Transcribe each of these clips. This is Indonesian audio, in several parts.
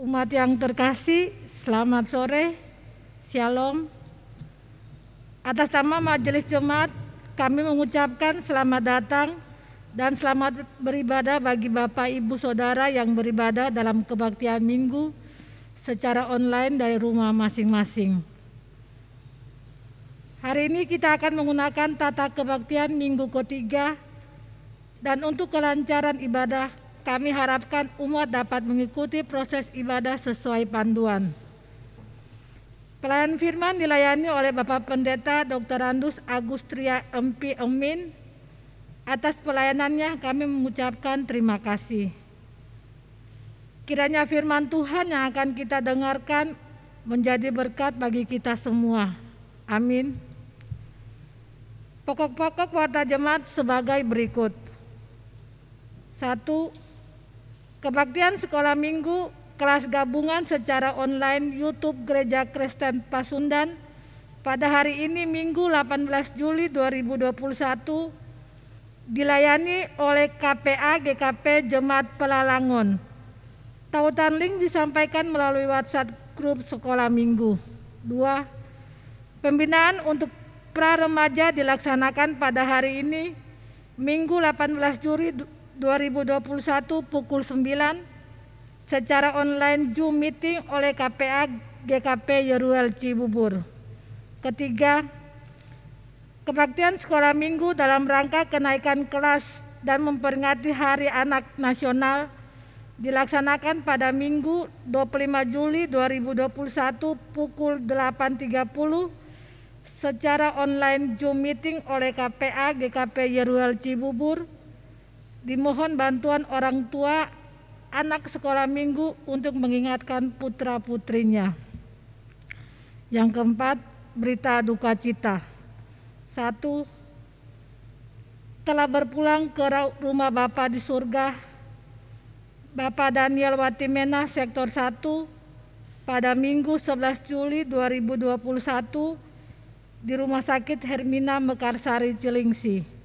Umat yang terkasih, selamat sore, Shalom. Atas nama Majelis Jemaat, kami mengucapkan selamat datang dan selamat beribadah bagi Bapak Ibu Saudara yang beribadah dalam kebaktian Minggu secara online dari rumah masing-masing. Hari ini kita akan menggunakan tata kebaktian Minggu ketiga, dan untuk kelancaran ibadah kami harapkan umat dapat mengikuti proses ibadah sesuai panduan. Pelayan firman dilayani oleh Bapak Pendeta Dr. Andus Agustria MP Emin. Atas pelayanannya kami mengucapkan terima kasih. Kiranya firman Tuhan yang akan kita dengarkan menjadi berkat bagi kita semua. Amin. Pokok-pokok warta jemaat sebagai berikut. 1. Kebaktian sekolah minggu kelas gabungan secara online YouTube Gereja Kristen Pasundan pada hari ini Minggu 18 Juli 2021 dilayani oleh KPA GKP Jemaat Pelalangon. Tautan link disampaikan melalui WhatsApp grup sekolah minggu. 2. Pembinaan untuk pra remaja dilaksanakan pada hari ini Minggu 18 Juli 2021 pukul 9 secara online Zoom meeting oleh KPA GKP Yeruel Cibubur. 3. Kebaktian sekolah minggu dalam rangka kenaikan kelas dan memperingati Hari Anak Nasional dilaksanakan pada Minggu 25 Juli 2021 pukul 8.30 secara online Zoom meeting oleh KPA GKP Yeruel Cibubur. Dimohon bantuan orang tua anak sekolah minggu untuk mengingatkan putra-putrinya. Yang keempat, berita duka cita. 1. Telah berpulang ke rumah Bapa di surga Bapak Daniel Watimena Sektor 1 pada Minggu 11 Juli 2021 di Rumah Sakit Hermina Mekarsari Cilengsi,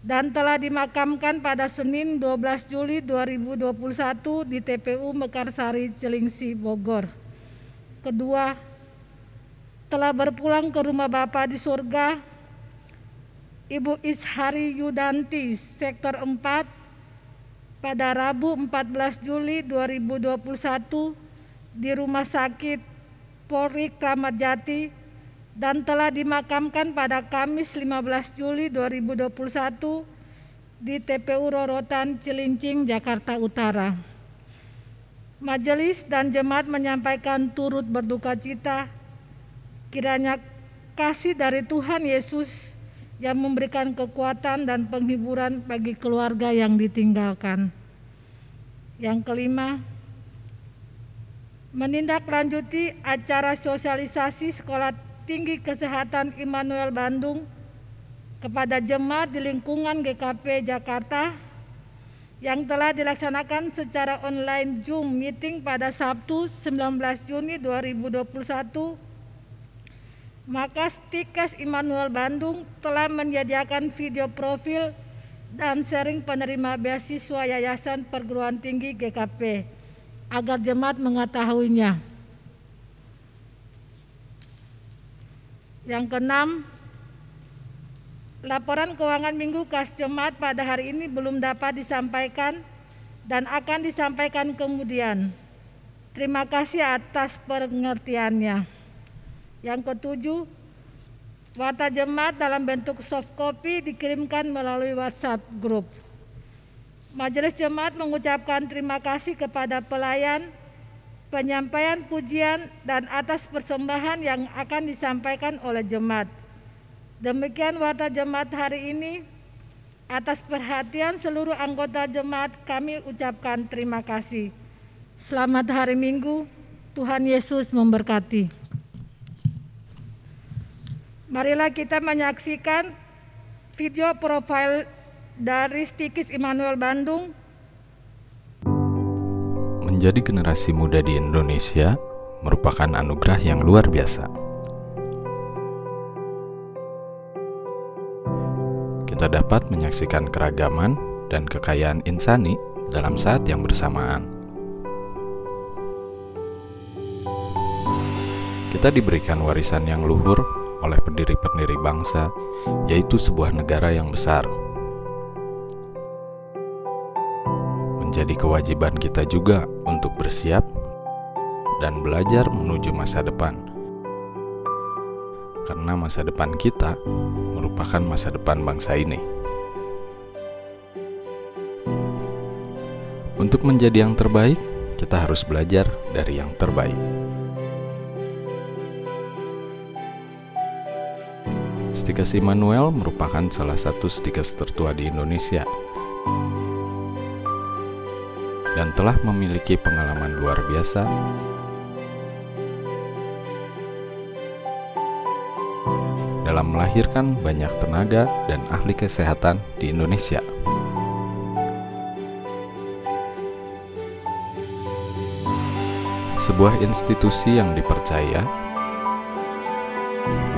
dan telah dimakamkan pada Senin 12 Juli 2021 di TPU Mekarsari Cilengsi, Bogor. Kedua, telah berpulang ke rumah Bapa di surga Ibu Ishari Yudanti Sektor 4 pada Rabu 14 Juli 2021 di Rumah Sakit Polri Kramat Jati, dan telah dimakamkan pada Kamis 15 Juli 2021 di TPU Rorotan Cilincing, Jakarta Utara. Majelis dan jemaat menyampaikan turut berduka cita kiranya kasih dari Tuhan Yesus yang memberikan kekuatan dan penghiburan bagi keluarga yang ditinggalkan. Yang kelima, menindaklanjuti acara sosialisasi Sekolah Tinggi Kesehatan Immanuel Bandung kepada jemaat di lingkungan GKP Jakarta yang telah dilaksanakan secara online Zoom meeting pada Sabtu 19 Juni 2021. Maka Stikes Immanuel Bandung telah menyediakan video profil dan sharing penerima beasiswa Yayasan Perguruan Tinggi GKP agar jemaat mengetahuinya. Yang keenam, laporan keuangan minggu kas jemaat pada hari ini belum dapat disampaikan dan akan disampaikan kemudian. Terima kasih atas pengertiannya. Yang ketujuh, warta jemaat dalam bentuk soft copy dikirimkan melalui WhatsApp group. Majelis Jemaat mengucapkan terima kasih kepada pelayan, penyampaian pujian, dan atas persembahan yang akan disampaikan oleh jemaat. Demikian warta jemaat hari ini. Atas perhatian seluruh anggota jemaat kami ucapkan terima kasih. Selamat hari Minggu, Tuhan Yesus memberkati. Marilah kita menyaksikan video profil dari Stikis Immanuel Bandung. Menjadi generasi muda di Indonesia merupakan anugerah yang luar biasa. Kita dapat menyaksikan keragaman dan kekayaan insani dalam saat yang bersamaan. Kita diberikan warisan yang luhur oleh pendiri-pendiri bangsa, yaitu sebuah negara yang besar. Menjadi kewajiban kita juga untuk bersiap dan belajar menuju masa depan. Karena masa depan kita merupakan masa depan bangsa ini. Untuk menjadi yang terbaik, kita harus belajar dari yang terbaik. Stikes Immanuel merupakan salah satu stikes tertua di Indonesia dan telah memiliki pengalaman luar biasa dalam melahirkan banyak tenaga dan ahli kesehatan di Indonesia. Sebuah institusi yang dipercaya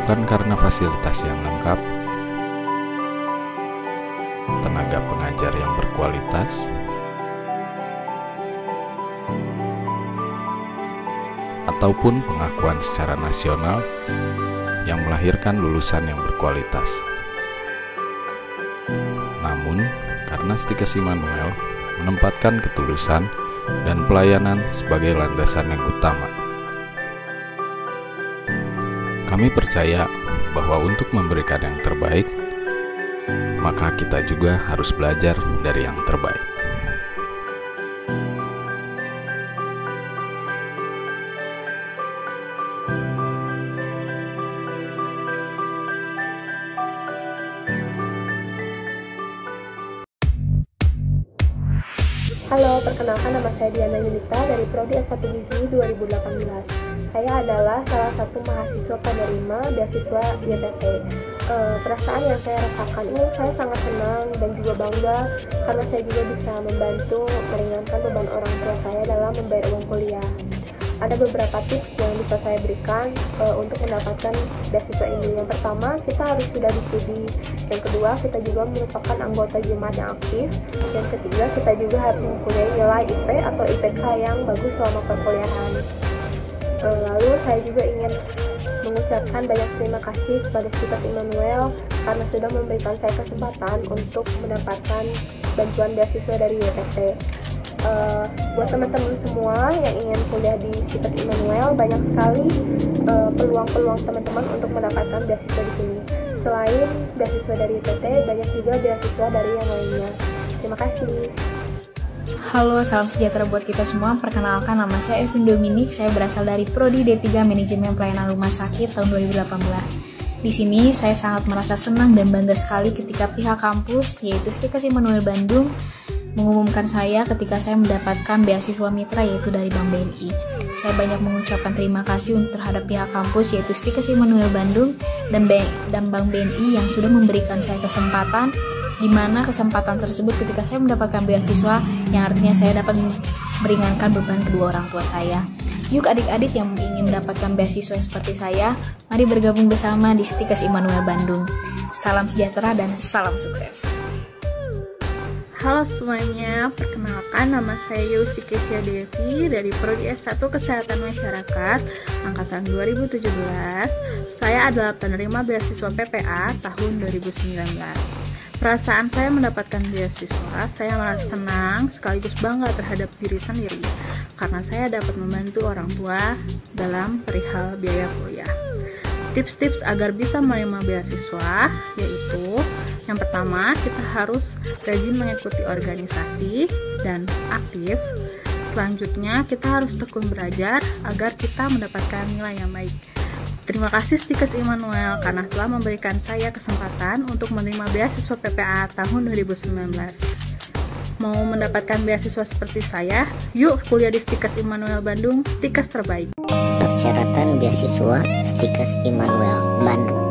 bukan karena fasilitas yang lengkap, tenaga pengajar yang berkualitas, ataupun pengakuan secara nasional yang melahirkan lulusan yang berkualitas. Namun, karena Stikes Immanuel menempatkan ketulusan dan pelayanan sebagai landasan yang utama, kami percaya bahwa untuk memberikan yang terbaik, maka kita juga harus belajar dari yang terbaik. Halo, perkenalkan nama saya Diana Yunita dari Prodi S1 Gizi 2018. Saya adalah salah satu mahasiswa penerima beasiswa YPT. Perasaan yang saya rasakan ini saya sangat senang dan juga bangga karena saya juga bisa membantu meringankan beban orang tua saya dalam membayar uang kuliah. Ada beberapa tips yang bisa saya berikan untuk mendapatkan beasiswa ini. Yang pertama, kita harus sudah studi. Yang kedua, kita juga merupakan anggota jemaat yang aktif. Yang ketiga, kita juga harus mempunyai nilai IP atau IPK yang bagus selama perkuliahan. Lalu saya juga ingin mengucapkan banyak terima kasih kepada Stikes Immanuel karena sudah memberikan saya kesempatan untuk mendapatkan bantuan beasiswa dari YPT. Buat teman-teman semua yang ingin kuliah di Stikes Immanuel, banyak sekali peluang-peluang teman-teman untuk mendapatkan beasiswa di sini. Selain beasiswa dari YPT, banyak juga beasiswa dari yang lainnya. Terima kasih. Halo, salam sejahtera buat kita semua. Perkenalkan, nama saya Evin Dominik. Saya berasal dari Prodi D3 Manajemen Pelayanan Rumah Sakit tahun 2018. Di sini saya sangat merasa senang dan bangga sekali ketika pihak kampus, yaitu Stikes Immanuel Bandung, mengumumkan saya ketika saya mendapatkan beasiswa mitra, yaitu dari Bank BNI. Saya banyak mengucapkan terima kasih terhadap pihak kampus, yaitu Stikes Immanuel Bandung dan Bank BNI yang sudah memberikan saya kesempatan, di mana kesempatan tersebut ketika saya mendapatkan beasiswa yang artinya saya dapat meringankan beban kedua orang tua saya. Yuk adik-adik yang ingin mendapatkan beasiswa seperti saya, mari bergabung bersama di Stikes Immanuel Bandung. Salam sejahtera dan salam sukses. Halo semuanya, perkenalkan nama saya Yusikesia Devi dari Prodi S1 Kesehatan Masyarakat Angkatan 2017. Saya adalah penerima beasiswa PPA tahun 2019. Perasaan saya mendapatkan beasiswa, saya merasa senang sekaligus bangga terhadap diri sendiri karena saya dapat membantu orang tua dalam perihal biaya kuliah. Tips-tips agar bisa menerima beasiswa yaitu yang pertama, kita harus rajin mengikuti organisasi dan aktif. Selanjutnya, kita harus tekun belajar agar kita mendapatkan nilai yang baik. Terima kasih Stikes Immanuel karena telah memberikan saya kesempatan untuk menerima beasiswa PPA tahun 2019. Mau mendapatkan beasiswa seperti saya? Yuk kuliah di Stikes Immanuel Bandung, Stikes terbaik. Persyaratan beasiswa Stikes Immanuel Bandung.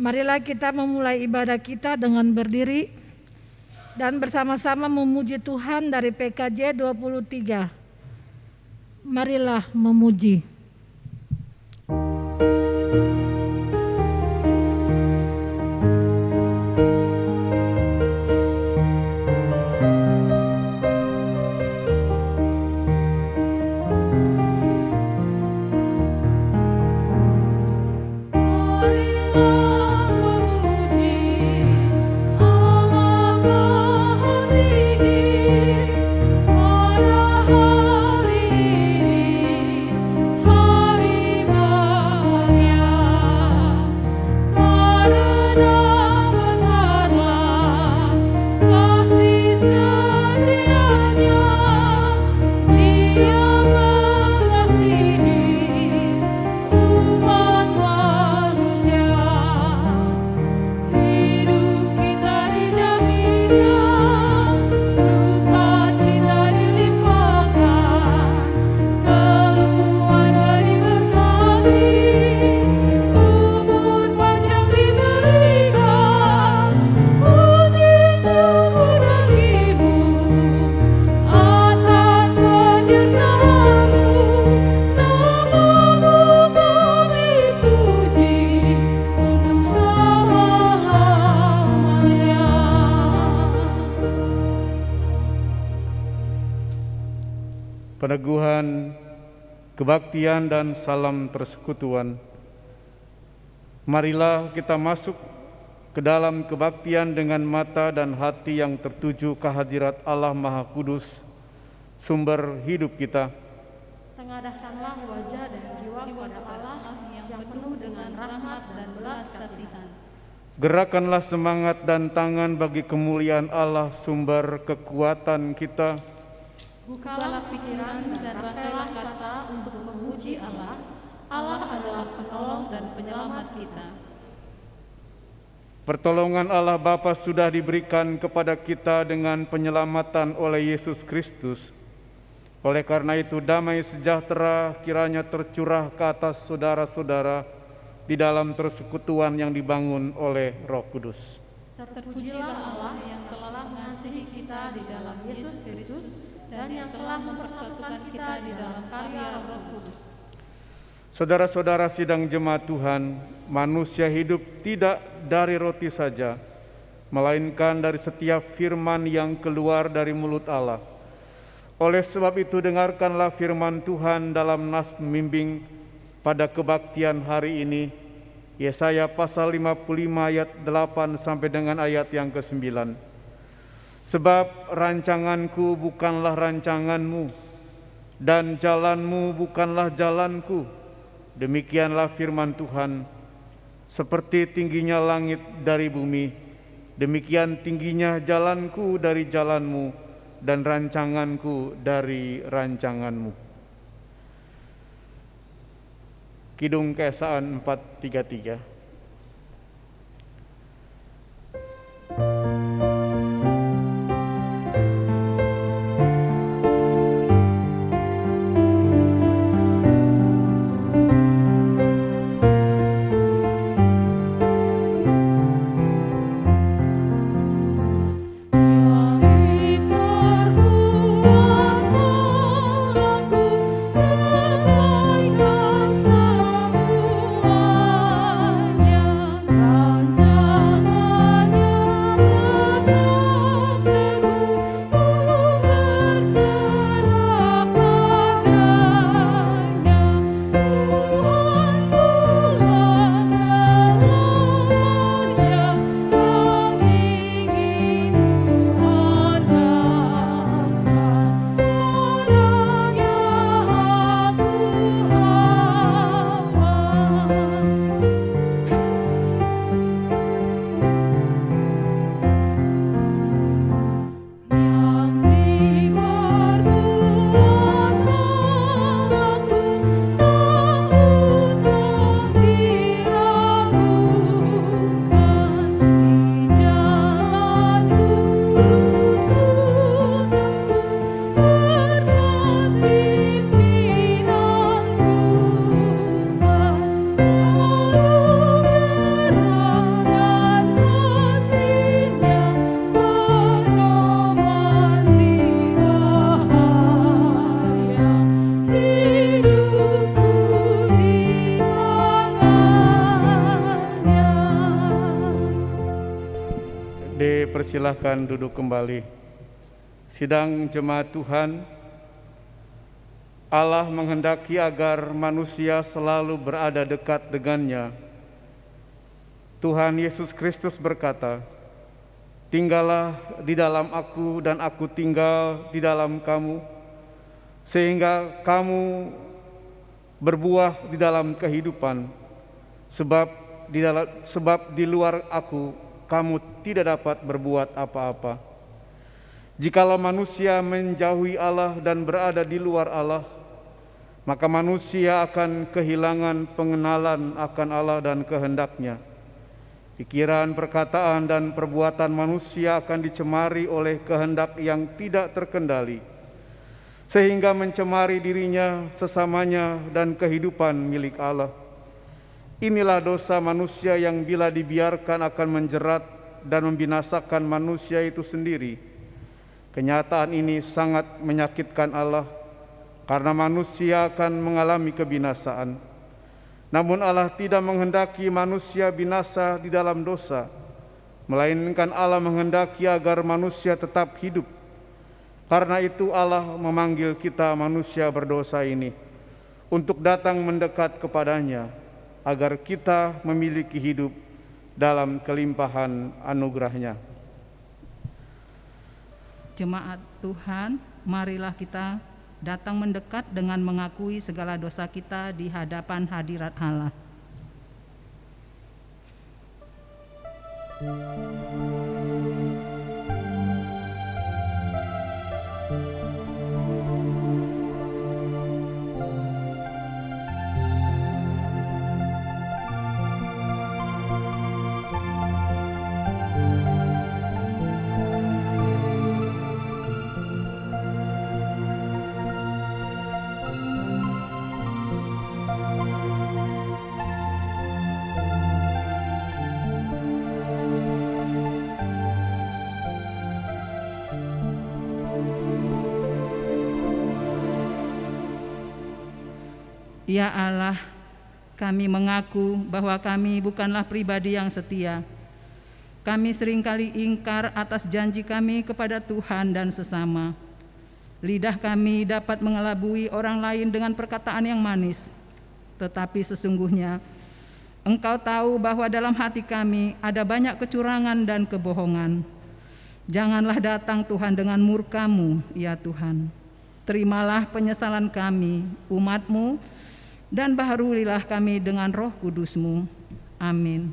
Marilah kita memulai ibadah kita dengan berdiri dan bersama-sama memuji Tuhan dari PKJ 23. Marilah memuji. Peneguhan, kebaktian, dan salam persekutuan. Marilah kita masuk ke dalam kebaktian dengan mata dan hati yang tertuju ke hadirat Allah Maha Kudus, sumber hidup kita. Tengadahkanlah wajah dan jiwa kepada Allah yang penuh dengan rahmat dan belas kasihan. Gerakanlah semangat dan tangan bagi kemuliaan Allah, sumber kekuatan kita. Bukalah pikiran dan pakailah kata untuk memuji Allah. Allah adalah penolong dan penyelamat kita. Pertolongan Allah Bapa sudah diberikan kepada kita dengan penyelamatan oleh Yesus Kristus. Oleh karena itu, damai sejahtera kiranya tercurah ke atas saudara-saudara di dalam persekutuan yang dibangun oleh Roh Kudus. Terpujilah Allah yang telah mengasihi kita di dalam Yesus Kristus dan yang telah mempersatukan kita di dalam karya Roh Kudus. Saudara-saudara sidang jemaat Tuhan, manusia hidup tidak dari roti saja, melainkan dari setiap firman yang keluar dari mulut Allah. Oleh sebab itu, dengarkanlah firman Tuhan dalam nas pembimbing pada kebaktian hari ini, Yesaya pasal 55 ayat 8 sampai dengan ayat yang ke-9. Sebab rancanganku bukanlah rancanganmu, dan jalanmu bukanlah jalanku. Demikianlah firman Tuhan. Seperti tingginya langit dari bumi, demikian tingginya jalanku dari jalanmu, dan rancanganku dari rancanganmu. Kidung Keesaan 433. Bye. Silahkan duduk kembali. Sidang jemaat Tuhan, Allah menghendaki agar manusia selalu berada dekat dengannya. Tuhan Yesus Kristus berkata, "Tinggallah di dalam aku dan aku tinggal di dalam kamu, sehingga kamu berbuah di dalam kehidupan, sebab di luar aku kamu tidak dapat berbuat apa-apa." Jikalau manusia menjauhi Allah dan berada di luar Allah, maka manusia akan kehilangan pengenalan akan Allah dan kehendaknya. Pikiran, perkataan, dan perbuatan manusia akan dicemari oleh kehendak yang tidak terkendali, sehingga mencemari dirinya, sesamanya, dan kehidupan milik Allah. Inilah dosa manusia yang bila dibiarkan akan menjerat dan membinasakan manusia itu sendiri. Kenyataan ini sangat menyakitkan Allah, karena manusia akan mengalami kebinasaan. Namun Allah tidak menghendaki manusia binasa di dalam dosa, melainkan Allah menghendaki agar manusia tetap hidup. Karena itu Allah memanggil kita manusia berdosa ini untuk datang mendekat kepadanya, agar kita memiliki hidup dalam kelimpahan anugerah-Nya. Jemaat Tuhan, marilah kita datang mendekat dengan mengakui segala dosa kita di hadapan hadirat Allah. Ya Allah, kami mengaku bahwa kami bukanlah pribadi yang setia. Kami seringkali ingkar atas janji kami kepada Tuhan dan sesama. Lidah kami dapat mengelabui orang lain dengan perkataan yang manis, tetapi sesungguhnya Engkau tahu bahwa dalam hati kami ada banyak kecurangan dan kebohongan. Janganlah datang Tuhan dengan murka-Mu, ya Tuhan. Terimalah penyesalan kami, umat-Mu, dan baharulilah kami dengan Roh Kudus-Mu. Amin.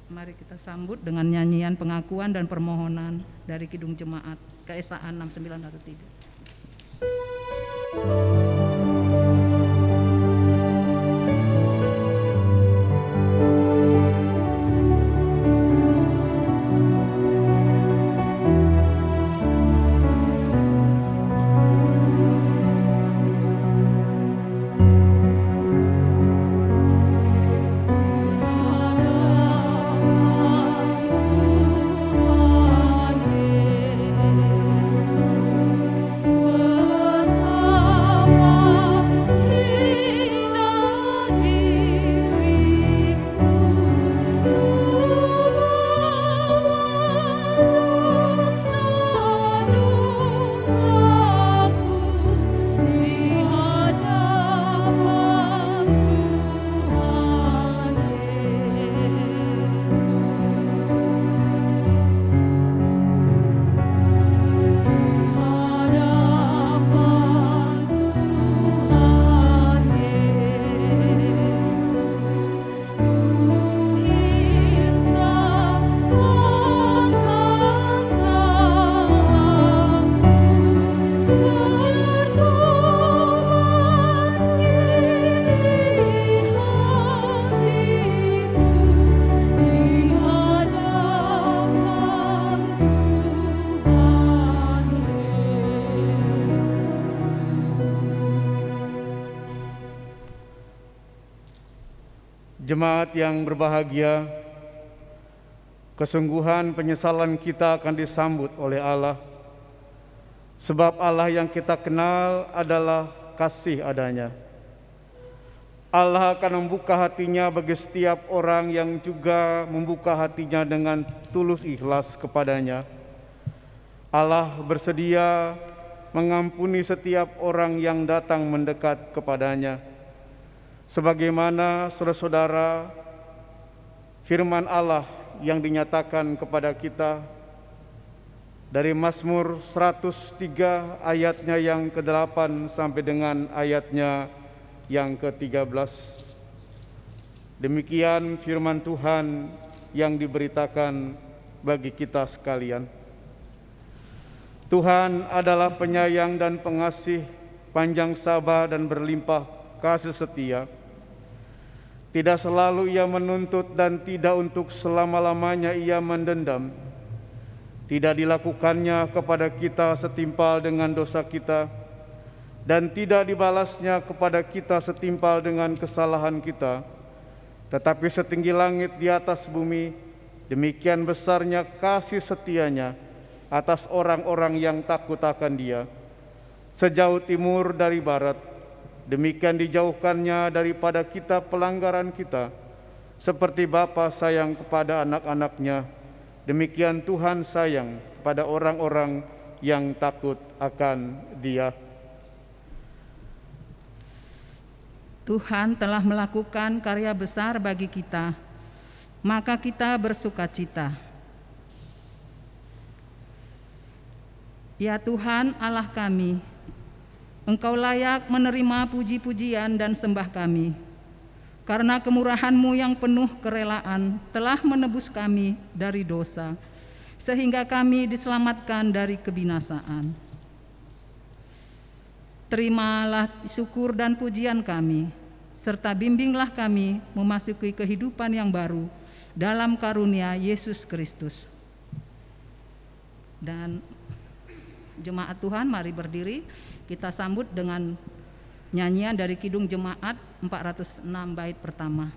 Mari kita sambut dengan nyanyian pengakuan dan permohonan dari Kidung Jemaat KSA 6913. Jemaat yang berbahagia, kesungguhan penyesalan kita akan disambut oleh Allah, sebab Allah yang kita kenal adalah kasih adanya. Allah akan membuka hatinya bagi setiap orang yang juga membuka hatinya dengan tulus ikhlas kepadanya. Allah bersedia mengampuni setiap orang yang datang mendekat kepadanya. Sebagaimana saudara-saudara firman Allah yang dinyatakan kepada kita dari Mazmur 103 ayatnya yang ke-8 sampai dengan ayatnya yang ke-13. Demikian firman Tuhan yang diberitakan bagi kita sekalian. Tuhan adalah penyayang dan pengasih, panjang sabar dan berlimpah kasih setia. Tidak selalu Ia menuntut dan tidak untuk selama-lamanya Ia mendendam. Tidak dilakukannya kepada kita setimpal dengan dosa kita, dan tidak dibalasnya kepada kita setimpal dengan kesalahan kita. Tetapi setinggi langit di atas bumi, demikian besarnya kasih setianya atas orang-orang yang takut akan Dia. Sejauh timur dari barat, demikian dijauhkannya daripada kita pelanggaran kita. Seperti Bapa sayang kepada anak-anaknya, demikian Tuhan sayang kepada orang-orang yang takut akan Dia. Tuhan telah melakukan karya besar bagi kita, maka kita bersukacita. Ya Tuhan Allah kami, Engkau layak menerima puji-pujian dan sembah kami, karena kemurahan-Mu yang penuh kerelaan telah menebus kami dari dosa, sehingga kami diselamatkan dari kebinasaan. Terimalah syukur dan pujian kami, serta bimbinglah kami memasuki kehidupan yang baru dalam karunia Yesus Kristus. Dan jemaat Tuhan, mari berdiri, kita sambut dengan nyanyian dari Kidung Jemaat 406 bait pertama.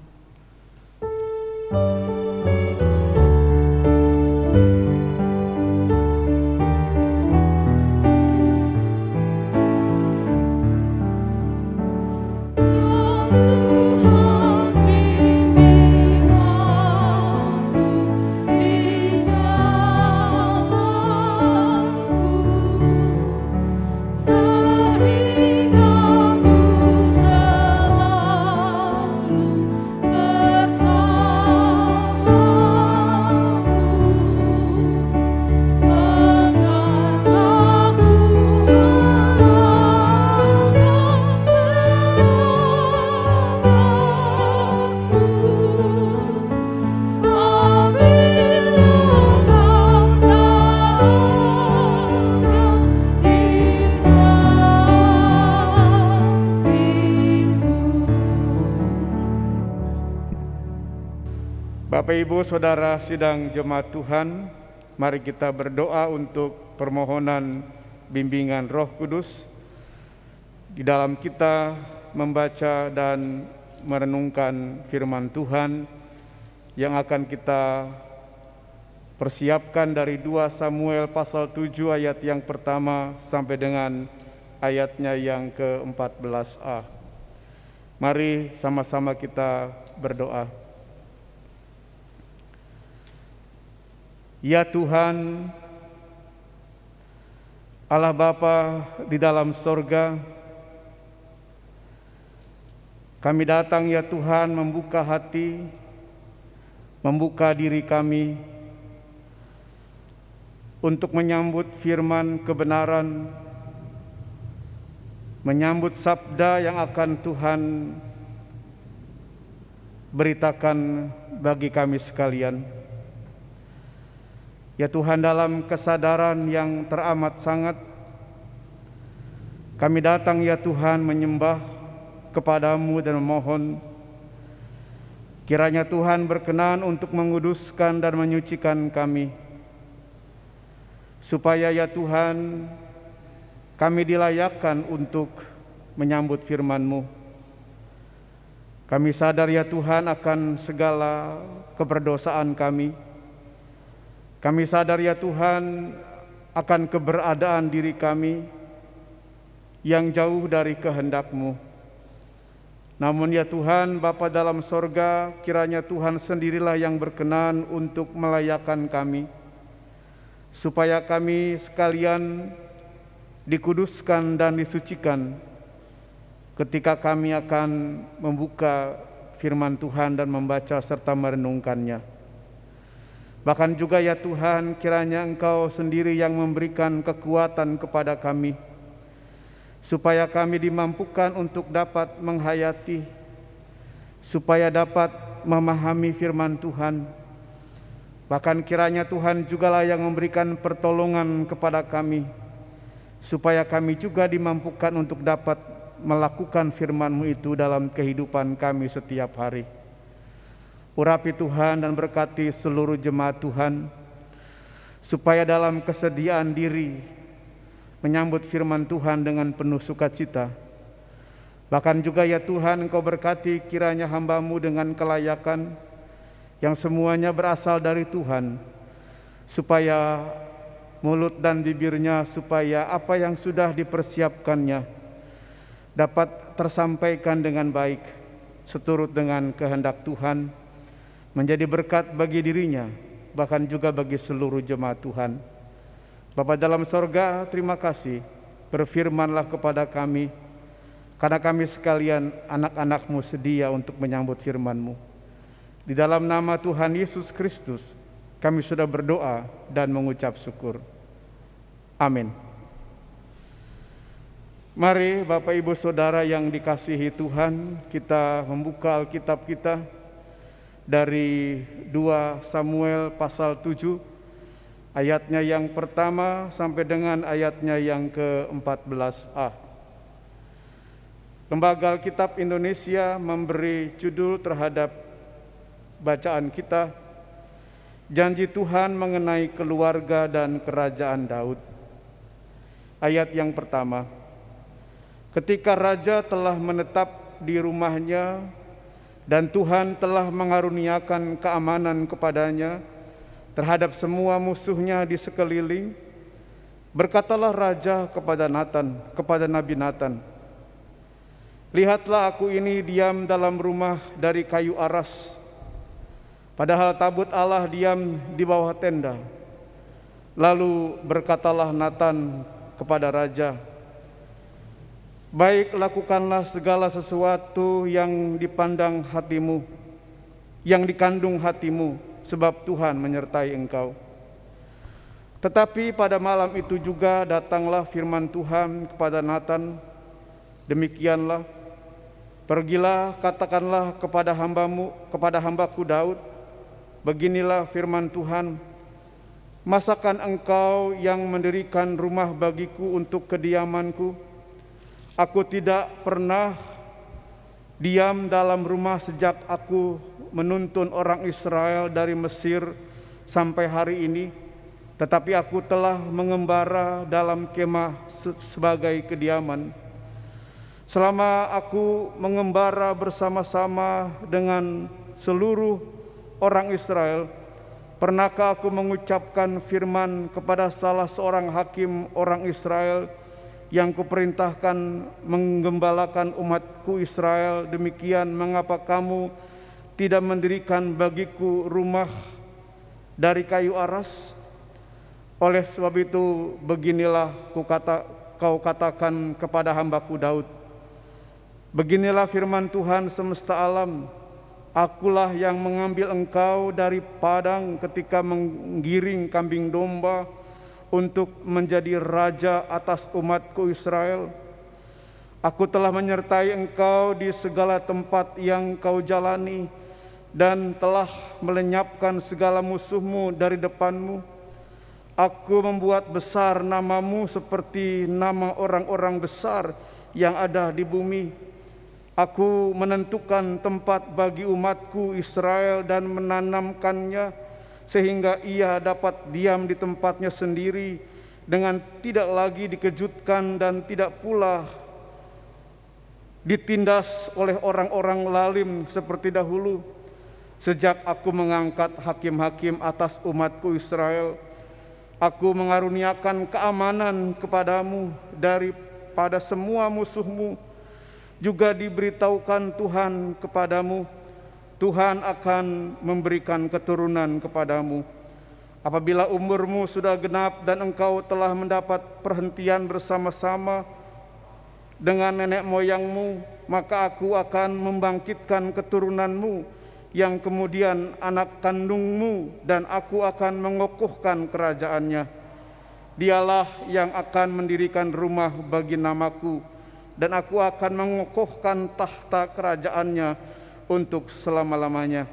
Bapak Ibu Saudara sidang jemaat Tuhan, mari kita berdoa untuk permohonan bimbingan Roh Kudus di dalam kita membaca dan merenungkan firman Tuhan yang akan kita persiapkan dari 2 Samuel pasal 7 ayat yang pertama sampai dengan ayatnya yang ke-14a. Mari sama-sama kita berdoa. Ya Tuhan, Allah Bapa di dalam sorga, kami datang ya Tuhan membuka hati, membuka diri kami untuk menyambut firman kebenaran, menyambut sabda yang akan Tuhan beritakan bagi kami sekalian. Ya Tuhan, dalam kesadaran yang teramat sangat, kami datang ya Tuhan menyembah kepadamu dan memohon kiranya Tuhan berkenan untuk menguduskan dan menyucikan kami, supaya ya Tuhan kami dilayakkan untuk menyambut firman-Mu. Kami sadar ya Tuhan akan segala keberdosaan kami. Kami sadar ya Tuhan akan keberadaan diri kami yang jauh dari kehendak-Mu. Namun ya Tuhan, Bapa dalam sorga, kiranya Tuhan sendirilah yang berkenan untuk melayakkan kami, supaya kami sekalian dikuduskan dan disucikan ketika kami akan membuka firman Tuhan dan membaca serta merenungkannya. Bahkan juga ya Tuhan, kiranya Engkau sendiri yang memberikan kekuatan kepada kami, supaya kami dimampukan untuk dapat menghayati, supaya dapat memahami firman Tuhan. Bahkan kiranya Tuhan jugalah yang memberikan pertolongan kepada kami, supaya kami juga dimampukan untuk dapat melakukan firman-Mu itu dalam kehidupan kami setiap hari. Urapi Tuhan dan berkati seluruh jemaat Tuhan, supaya dalam kesediaan diri menyambut firman Tuhan dengan penuh sukacita. Bahkan juga ya Tuhan, Engkau berkati kiranya hamba-Mu dengan kelayakan yang semuanya berasal dari Tuhan, supaya mulut dan bibirnya, supaya apa yang sudah dipersiapkannya dapat tersampaikan dengan baik, seturut dengan kehendak Tuhan, menjadi berkat bagi dirinya, bahkan juga bagi seluruh jemaat Tuhan. Bapa dalam sorga, terima kasih, berfirmanlah kepada kami, karena kami sekalian anak-anak-Mu sedia untuk menyambut firman-Mu. Di dalam nama Tuhan Yesus Kristus, kami sudah berdoa dan mengucap syukur. Amin. Mari Bapak Ibu Saudara yang dikasihi Tuhan, kita membuka Alkitab kita dari 2 Samuel pasal 7, ayatnya yang pertama sampai dengan ayatnya yang ke-14a. Lembaga Alkitab Indonesia memberi judul terhadap bacaan kita, Janji Tuhan mengenai keluarga dan kerajaan Daud. Ayat yang pertama, ketika raja telah menetap di rumahnya dan Tuhan telah mengaruniakan keamanan kepadanya terhadap semua musuhnya di sekeliling, berkatalah raja kepada Nabi Natan, lihatlah aku ini diam dalam rumah dari kayu aras, padahal tabut Allah diam di bawah tenda. Lalu berkatalah Natan kepada raja, baik, lakukanlah segala sesuatu yang dipandang hatimu, yang dikandung hatimu, sebab Tuhan menyertai engkau. Tetapi pada malam itu juga datanglah firman Tuhan kepada Natan, demikianlah, pergilah katakanlah kepada hambaku Daud, beginilah firman Tuhan, masakan engkau yang mendirikan rumah bagiku untuk kediamanku? Aku tidak pernah diam dalam rumah sejak aku menuntun orang Israel dari Mesir sampai hari ini, tetapi aku telah mengembara dalam kemah sebagai kediaman. Selama aku mengembara bersama-sama dengan seluruh orang Israel, pernahkah aku mengucapkan firman kepada salah seorang hakim orang Israel yang kuperintahkan menggembalakan umatku Israel, demikian mengapa kamu tidak mendirikan bagiku rumah dari kayu aras? Oleh sebab itu, beginilah kau katakan kepada hambaku Daud, beginilah firman Tuhan semesta alam, akulah yang mengambil engkau dari padang ketika menggiring kambing domba untuk menjadi raja atas umatku Israel. Aku telah menyertai engkau di segala tempat yang kau jalani, dan telah melenyapkan segala musuhmu dari depanmu. Aku membuat besar namamu seperti nama orang-orang besar yang ada di bumi. Aku menentukan tempat bagi umatku Israel dan menanamkannya, sehingga ia dapat diam di tempatnya sendiri dengan tidak lagi dikejutkan dan tidak pula ditindas oleh orang-orang lalim seperti dahulu. Sejak aku mengangkat hakim-hakim atas umatku Israel, aku mengaruniakan keamanan kepadamu daripada semua musuhmu. juga diberitahukan Tuhan kepadamu, Tuhan akan memberikan keturunan kepadamu. Apabila umurmu sudah genap dan engkau telah mendapat perhentian bersama-sama dengan nenek moyangmu, maka aku akan membangkitkan keturunanmu yang kemudian anak kandungmu, dan aku akan mengokohkan kerajaannya. Dialah yang akan mendirikan rumah bagi namaku, dan aku akan mengokohkan tahta kerajaannya untuk selama-lamanya.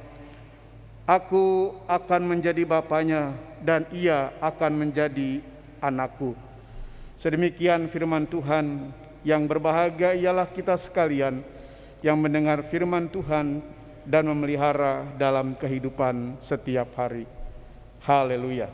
Aku akan menjadi bapanya, dan ia akan menjadi anakku. Sedemikian firman Tuhan. Yang berbahagia ialah kita sekalian yang mendengar firman Tuhan dan memelihara dalam kehidupan setiap hari. Haleluya.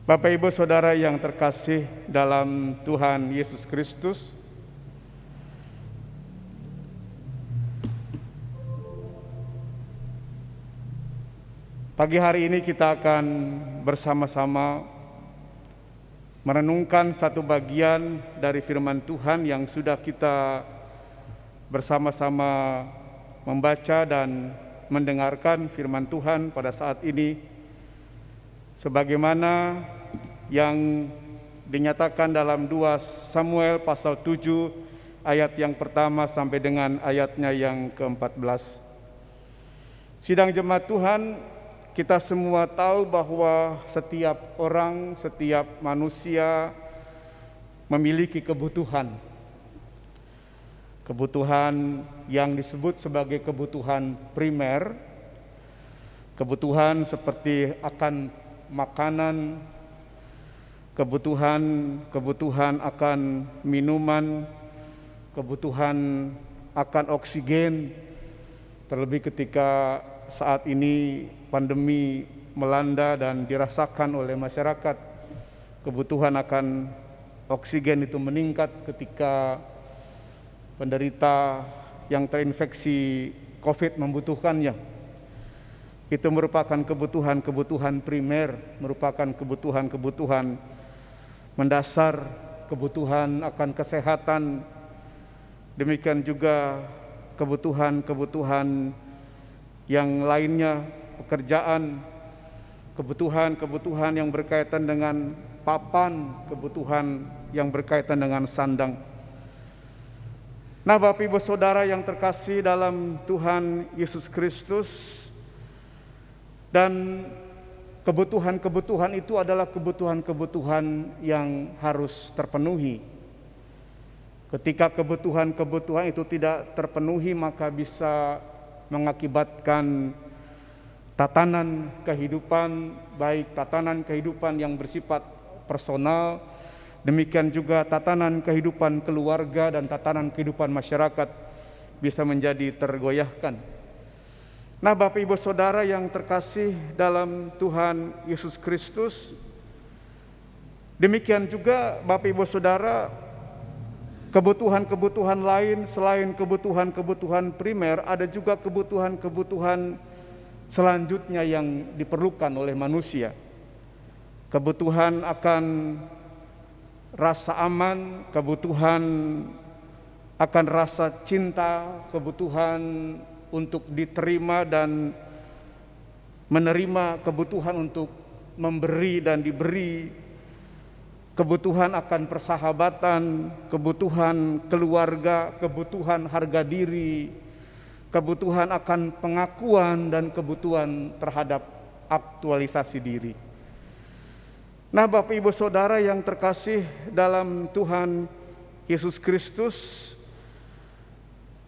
Bapak Ibu Saudara yang terkasih dalam Tuhan Yesus Kristus, pagi hari ini kita akan bersama-sama merenungkan satu bagian dari firman Tuhan yang sudah kita bersama-sama membaca dan mendengarkan firman Tuhan pada saat ini, sebagaimana yang dinyatakan dalam 2 Samuel pasal 7 ayat yang pertama sampai dengan ayatnya yang ke-14. Sidang jemaat Tuhan, kita semua tahu bahwa setiap orang, setiap manusia memiliki kebutuhan. Kebutuhan yang disebut sebagai kebutuhan primer, kebutuhan seperti akan makanan, kebutuhan akan minuman, kebutuhan akan oksigen, terlebih ketika saat ini pandemi melanda dan dirasakan oleh masyarakat. Kebutuhan akan oksigen itu meningkat ketika penderita yang terinfeksi COVID membutuhkannya. Itu merupakan kebutuhan primer, merupakan kebutuhan mendasar, kebutuhan akan kesehatan, demikian juga kebutuhan yang lainnya, pekerjaan, kebutuhan yang berkaitan dengan papan, kebutuhan yang berkaitan dengan sandang. Nah, Bapak Ibu Saudara yang terkasih dalam Tuhan Yesus Kristus, dan kebutuhan itu adalah kebutuhan yang harus terpenuhi. Ketika kebutuhan itu tidak terpenuhi, maka bisa mengakibatkan tatanan kehidupan, baik tatanan kehidupan yang bersifat personal, demikian juga tatanan kehidupan keluarga dan tatanan kehidupan masyarakat bisa menjadi tergoyahkan. Nah, Bapak Ibu Saudara yang terkasih dalam Tuhan Yesus Kristus, demikian juga Bapak Ibu Saudara, kebutuhan lain selain kebutuhan primer, ada juga kebutuhan selanjutnya yang diperlukan oleh manusia. Kebutuhan akan rasa aman, kebutuhan akan rasa cinta, kebutuhan untuk diterima dan menerima, kebutuhan untuk memberi dan diberi, kebutuhan akan persahabatan, kebutuhan keluarga, kebutuhan harga diri, kebutuhan akan pengakuan, dan kebutuhan terhadap aktualisasi diri. Nah, Bapak Ibu Saudara yang terkasih dalam Tuhan Yesus Kristus,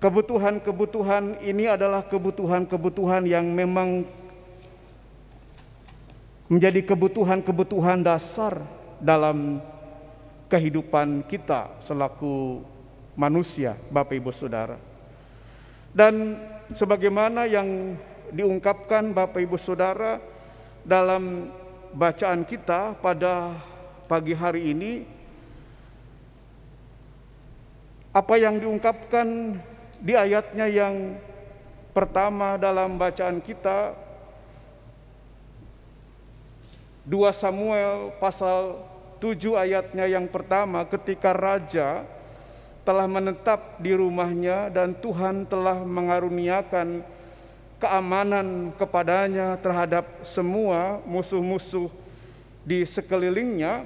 kebutuhan ini adalah kebutuhan yang memang menjadi kebutuhan dasar dalam kehidupan kita selaku manusia, Bapak Ibu Saudara. Dan sebagaimana yang diungkapkan Bapak Ibu Saudara dalam bacaan kita pada pagi hari ini, apa yang diungkapkan di ayatnya yang pertama dalam bacaan kita, 2 Samuel pasal 7 ayatnya yang pertama, ketika raja telah menetap di rumahnya dan Tuhan telah mengaruniakan keamanan kepadanya terhadap semua musuh-musuh di sekelilingnya.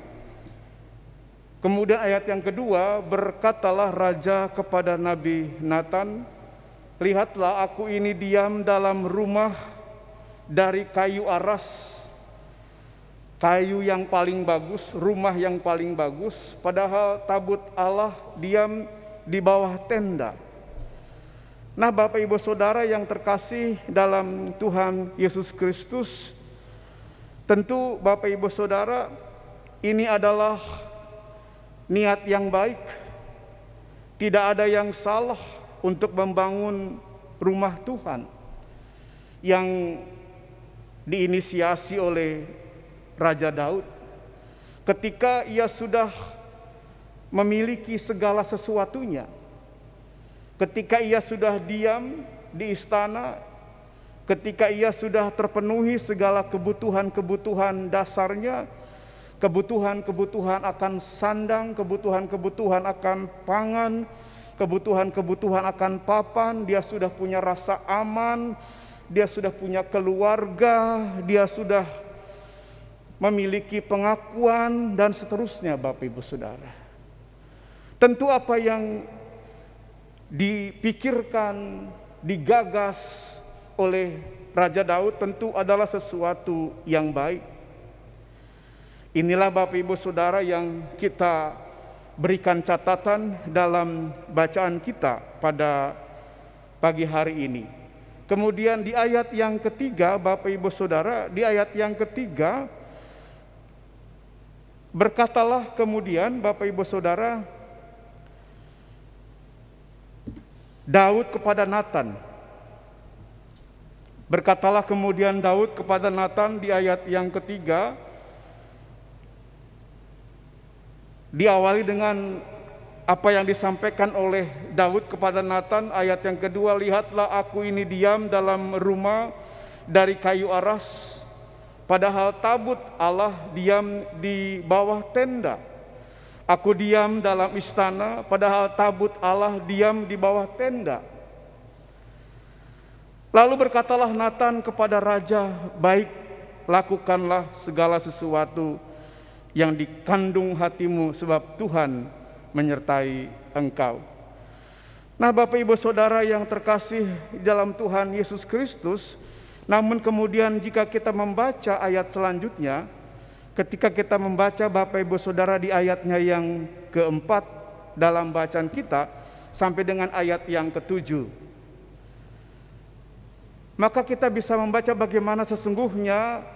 Kemudian ayat yang kedua, berkatalah raja kepada Nabi Nathan, lihatlah aku ini diam dalam rumah dari kayu aras, kayu yang paling bagus, rumah yang paling bagus, padahal tabut Allah diam di bawah tenda. Nah, Bapak Ibu Saudara yang terkasih dalam Tuhan Yesus Kristus, tentu Bapak Ibu Saudara, ini adalah niat yang baik. Tidak ada yang salah untuk membangun rumah Tuhan yang diinisiasi oleh Raja Daud ketika ia sudah memiliki segala sesuatunya, ketika ia sudah diam di istana, ketika ia sudah terpenuhi segala kebutuhan-kebutuhan dasarnya, kebutuhan-kebutuhan akan sandang, kebutuhan-kebutuhan akan pangan, kebutuhan-kebutuhan akan papan, dia sudah punya rasa aman, dia sudah punya keluarga, dia sudah memiliki pengakuan dan seterusnya. Bapak Ibu Saudara, tentu apa yang dipikirkan, digagas oleh Raja Daud tentu adalah sesuatu yang baik. Inilah Bapak Ibu Saudara yang kita berikan catatan dalam bacaan kita pada pagi hari ini. Kemudian di ayat yang ketiga, Bapak Ibu Saudara, di ayat yang ketiga, berkatalah kemudian Bapak Ibu Saudara, Daud kepada Nathan. Berkatalah kemudian Daud kepada Nathan di ayat yang ketiga, diawali dengan apa yang disampaikan oleh Daud kepada Nathan. Ayat yang kedua, lihatlah aku ini diam dalam rumah dari kayu aras, padahal tabut Allah diam di bawah tenda. Aku diam dalam istana, padahal tabut Allah diam di bawah tenda. Lalu berkatalah Nathan kepada raja, baik, lakukanlah segala sesuatu yang dikandung hatimu, sebab Tuhan menyertai engkau. Nah, Bapak Ibu Saudara yang terkasih dalam Tuhan Yesus Kristus, namun kemudian jika kita membaca ayat selanjutnya, ketika kita membaca Bapak Ibu Saudara di ayatnya yang keempat dalam bacaan kita sampai dengan ayat yang ketujuh, maka kita bisa membaca bagaimana sesungguhnya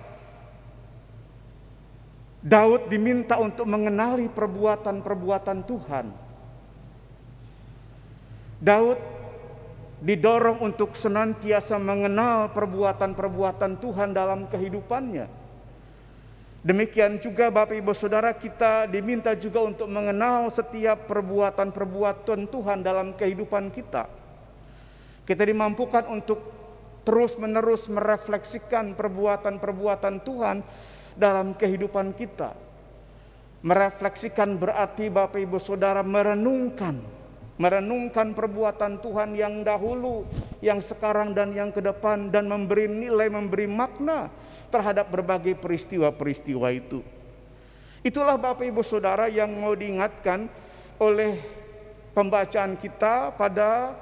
Daud diminta untuk mengenali perbuatan-perbuatan Tuhan. Daud didorong untuk senantiasa mengenal perbuatan-perbuatan Tuhan dalam kehidupannya. Demikian juga Bapak Ibu Saudara, kita diminta juga untuk mengenal setiap perbuatan-perbuatan Tuhan dalam kehidupan kita. Kita dimampukan untuk terus-menerus merefleksikan perbuatan-perbuatan Tuhan dalam kehidupan kita. Merefleksikan berarti Bapak Ibu Saudara merenungkan perbuatan Tuhan yang dahulu, yang sekarang dan yang ke depan, dan memberi nilai, memberi makna terhadap berbagai peristiwa-peristiwa itu. Itulah Bapak Ibu Saudara yang mau diingatkan oleh pembacaan kita pada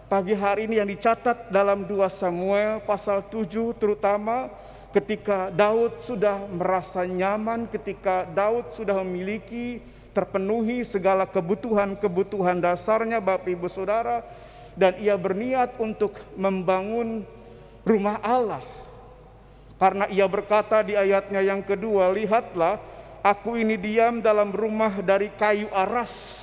pagi hari ini yang dicatat dalam 2 Samuel pasal 7, terutama ketika Daud sudah merasa nyaman, ketika Daud sudah memiliki, terpenuhi segala kebutuhan-kebutuhan dasarnya Bapak Ibu Saudara, dan ia berniat untuk membangun rumah Allah. Karena ia berkata di ayatnya yang kedua, lihatlah aku ini diam dalam rumah dari kayu aras.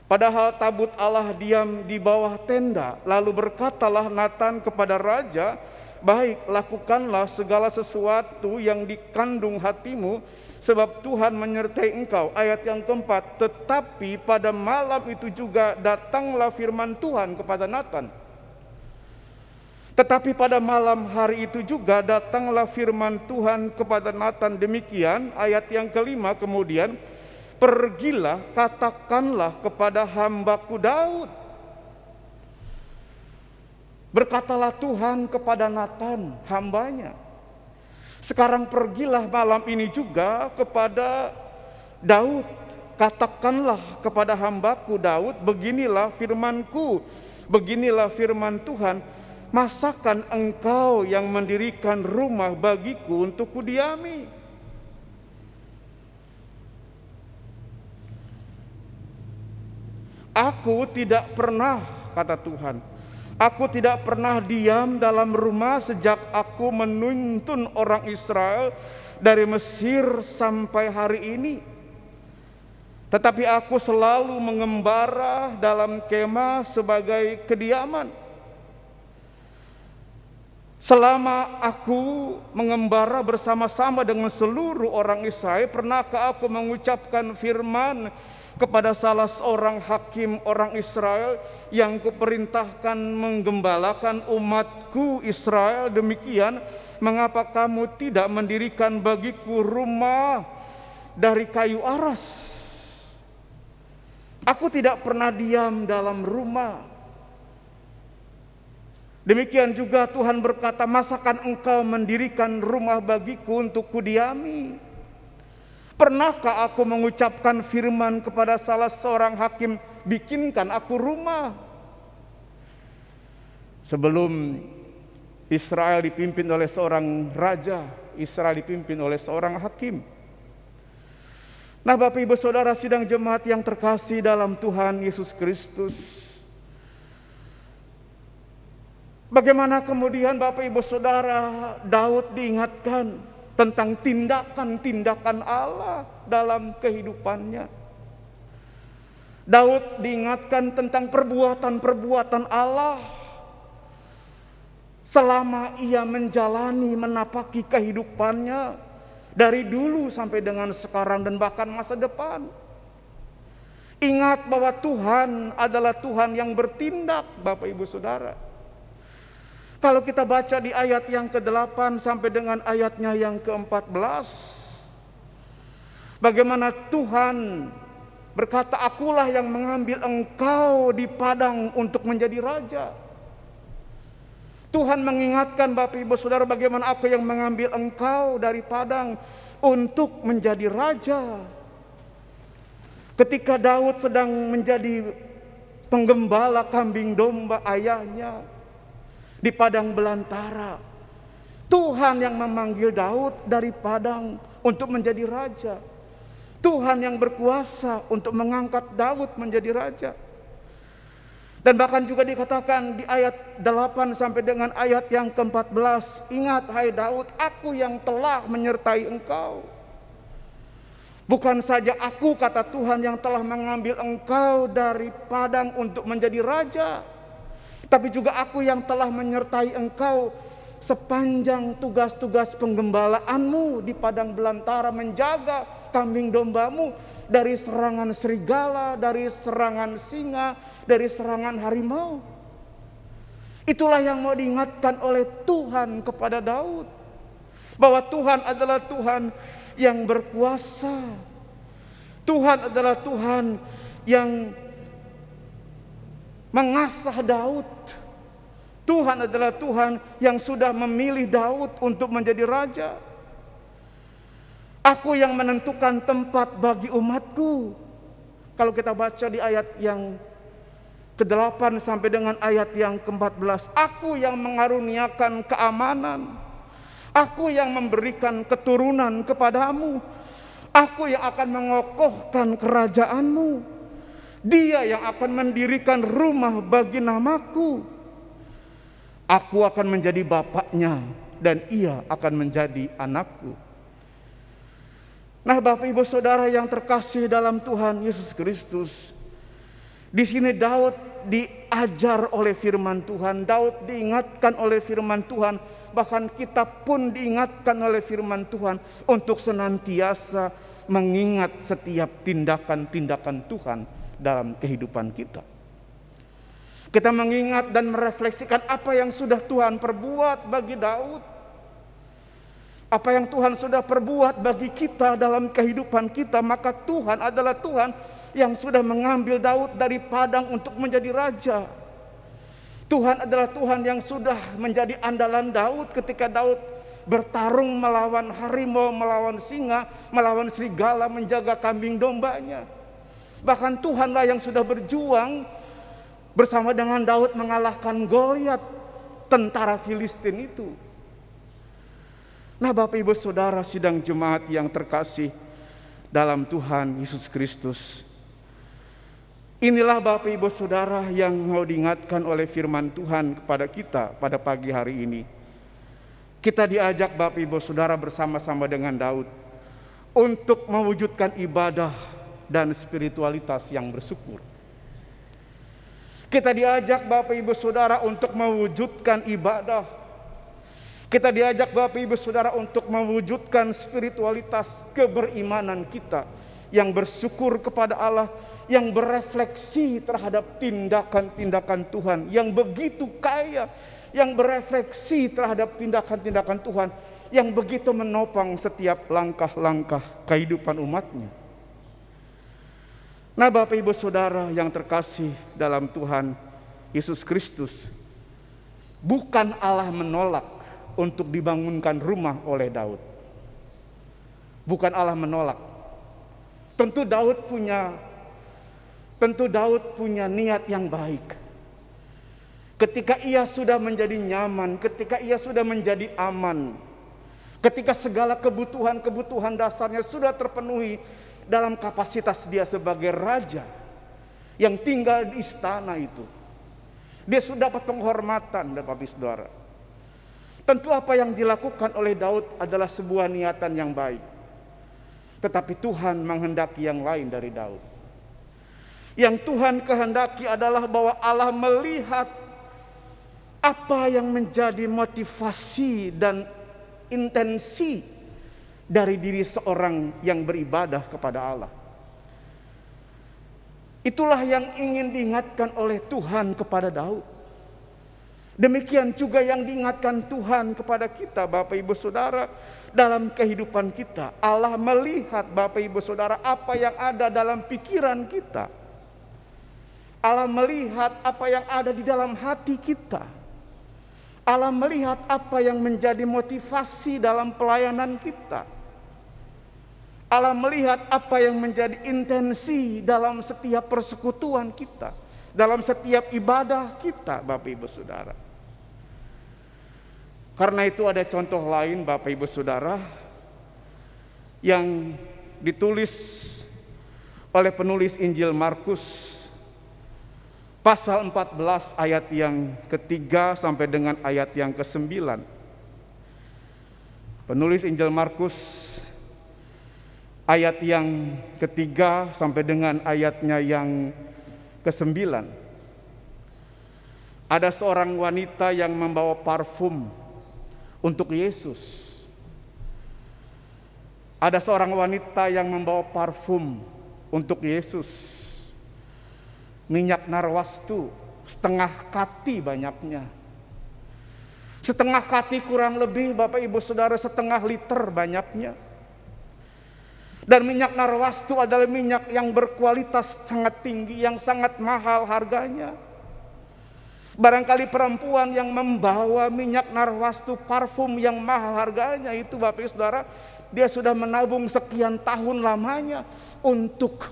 Padahal tabut Allah diam di bawah tenda. Lalu berkatalah Natan kepada raja, baik, lakukanlah segala sesuatu yang dikandung hatimu, sebab Tuhan menyertai engkau. Ayat yang keempat, tetapi pada malam itu juga datanglah firman Tuhan kepada Natan. Tetapi pada malam hari itu juga datanglah firman Tuhan kepada Natan demikian. Ayat yang kelima kemudian, pergilah, katakanlah kepada hambaku Daud. Berkatalah Tuhan kepada Natan, hambanya. Sekarang pergilah malam ini juga kepada Daud. Katakanlah kepada hambaku Daud, beginilah firmanku, beginilah firman Tuhan. Masakan engkau yang mendirikan rumah bagiku untuk kudiami? Aku tidak pernah, kata Tuhan, aku tidak pernah diam dalam rumah sejak aku menuntun orang Israel dari Mesir sampai hari ini. Tetapi aku selalu mengembara dalam kemah sebagai kediaman. Selama aku mengembara bersama-sama dengan seluruh orang Israel, pernahkah aku mengucapkan firman kepada salah seorang hakim orang Israel yang kuperintahkan menggembalakan umatku Israel demikian, mengapa kamu tidak mendirikan bagiku rumah dari kayu aras? Aku tidak pernah diam dalam rumah. Demikian juga Tuhan berkata, masakan engkau mendirikan rumah bagiku untuk kudiami? Pernahkah aku mengucapkan firman kepada salah seorang hakim, bikinkan aku rumah? Sebelum Israel dipimpin oleh seorang raja, Israel dipimpin oleh seorang hakim. Nah, Bapak Ibu Saudara sidang jemaat yang terkasih dalam Tuhan Yesus Kristus, bagaimana kemudian Bapak Ibu Saudara Daud diingatkan tentang tindakan-tindakan Allah dalam kehidupannya. Daud diingatkan tentang perbuatan-perbuatan Allah selama ia menjalani, menapaki kehidupannya dari dulu sampai dengan sekarang dan bahkan masa depan. Ingat bahwa Tuhan adalah Tuhan yang bertindak, Bapak Ibu Saudara. Kalau kita baca di ayat yang ke-8 sampai dengan ayatnya yang ke-14, bagaimana Tuhan berkata, akulah yang mengambil engkau di padang untuk menjadi raja. Tuhan mengingatkan Bapak Ibu Saudara, bagaimana aku yang mengambil engkau dari padang untuk menjadi raja. Ketika Daud sedang menjadi penggembala kambing domba ayahnya di padang belantara, Tuhan yang memanggil Daud dari padang untuk menjadi raja. Tuhan yang berkuasa untuk mengangkat Daud menjadi raja. Dan bahkan juga dikatakan di ayat 8 sampai dengan ayat yang ke-14, ingat hai Daud, aku yang telah menyertai engkau. Bukan saja aku, kata Tuhan, yang telah mengambil engkau dari padang untuk menjadi raja, tapi juga aku yang telah menyertai engkau sepanjang tugas-tugas penggembalaanmu di padang belantara, menjaga kambing dombamu dari serangan serigala, dari serangan singa, dari serangan harimau. Itulah yang mau diingatkan oleh Tuhan kepada Daud, bahwa Tuhan adalah Tuhan yang berkuasa. Tuhan adalah Tuhan yang mengasah Daud. Tuhan adalah Tuhan yang sudah memilih Daud untuk menjadi raja. Aku yang menentukan tempat bagi umatku. Kalau kita baca di ayat yang ke-8 sampai dengan ayat yang ke-14, aku yang mengaruniakan keamanan, aku yang memberikan keturunan kepadamu, aku yang akan mengokohkan kerajaanmu, Dia yang akan mendirikan rumah bagi namaku. Aku akan menjadi bapaknya dan ia akan menjadi anakku. Nah, Bapak Ibu Saudara yang terkasih dalam Tuhan Yesus Kristus, Di sini Daud diajar oleh firman Tuhan, Daud diingatkan oleh firman Tuhan, bahkan kita pun diingatkan oleh firman Tuhan untuk senantiasa mengingat setiap tindakan-tindakan Tuhan dalam kehidupan kita. Kita mengingat dan merefleksikan apa yang sudah Tuhan perbuat bagi Daud, apa yang Tuhan sudah perbuat bagi kita dalam kehidupan kita. Maka Tuhan adalah Tuhan yang sudah mengambil Daud dari padang untuk menjadi raja. Tuhan adalah Tuhan yang sudah menjadi andalan Daud ketika Daud bertarung melawan harimau, melawan singa, melawan serigala, menjaga kambing dombanya. Bahkan Tuhanlah yang sudah berjuang bersama dengan Daud mengalahkan Goliat, tentara Filistin itu. Nah, Bapak Ibu Saudara sidang jemaat yang terkasih dalam Tuhan Yesus Kristus, inilah Bapak Ibu Saudara yang mau diingatkan oleh firman Tuhan kepada kita pada pagi hari ini. Kita diajak Bapak Ibu Saudara bersama-sama dengan Daud untuk mewujudkan ibadah dan spiritualitas yang bersyukur. Kita diajak Bapak Ibu Saudara untuk mewujudkan ibadah. Kita diajak Bapak Ibu Saudara untuk mewujudkan spiritualitas keberimanan kita yang bersyukur kepada Allah, yang berefleksi terhadap tindakan-tindakan Tuhan yang begitu kaya, yang berefleksi terhadap tindakan-tindakan Tuhan yang begitu menopang setiap langkah-langkah kehidupan umatnya. Nah, Bapak Ibu Saudara yang terkasih dalam Tuhan Yesus Kristus, bukan Allah menolak untuk dibangunkan rumah oleh Daud. Bukan Allah menolak. Tentu Daud punya niat yang baik. Ketika ia sudah menjadi nyaman, ketika ia sudah menjadi aman, ketika segala kebutuhan dasarnya sudah terpenuhi dalam kapasitas dia sebagai raja yang tinggal di istana itu, dia sudah dapat penghormatan, Bapak Saudara. Tentu apa yang dilakukan oleh Daud adalah sebuah niatan yang baik. Tetapi Tuhan menghendaki yang lain dari Daud. Yang Tuhan kehendaki adalah bahwa Allah melihat apa yang menjadi motivasi dan intensi dari diri seorang yang beribadah kepada Allah. Itulah yang ingin diingatkan oleh Tuhan kepada Daud. Demikian juga yang diingatkan Tuhan kepada kita, Bapak Ibu Saudara, dalam kehidupan kita. Allah melihat, Bapak Ibu Saudara, apa yang ada dalam pikiran kita. Allah melihat apa yang ada di dalam hati kita. Allah melihat apa yang menjadi motivasi dalam pelayanan kita. Allah melihat apa yang menjadi intensi dalam setiap persekutuan kita, dalam setiap ibadah kita, Bapak Ibu Saudara. Karena itu ada contoh lain, Bapak Ibu Saudara, yang ditulis oleh penulis Injil Markus pasal 14 ayat yang ketiga sampai dengan ayat yang ke-9. Penulis Injil Markus ayat yang ketiga sampai dengan ayatnya yang ke-9. Ada seorang wanita yang membawa parfum untuk Yesus. Ada seorang wanita yang membawa parfum untuk Yesus. Minyak narwastu setengah kati banyaknya. Setengah kati kurang lebih, Bapak Ibu Saudara, setengah liter banyaknya. Dan minyak narwastu adalah minyak yang berkualitas sangat tinggi, yang sangat mahal harganya. Barangkali perempuan yang membawa minyak narwastu, parfum yang mahal harganya itu, Bapak Ibu Saudara, dia sudah menabung sekian tahun lamanya untuk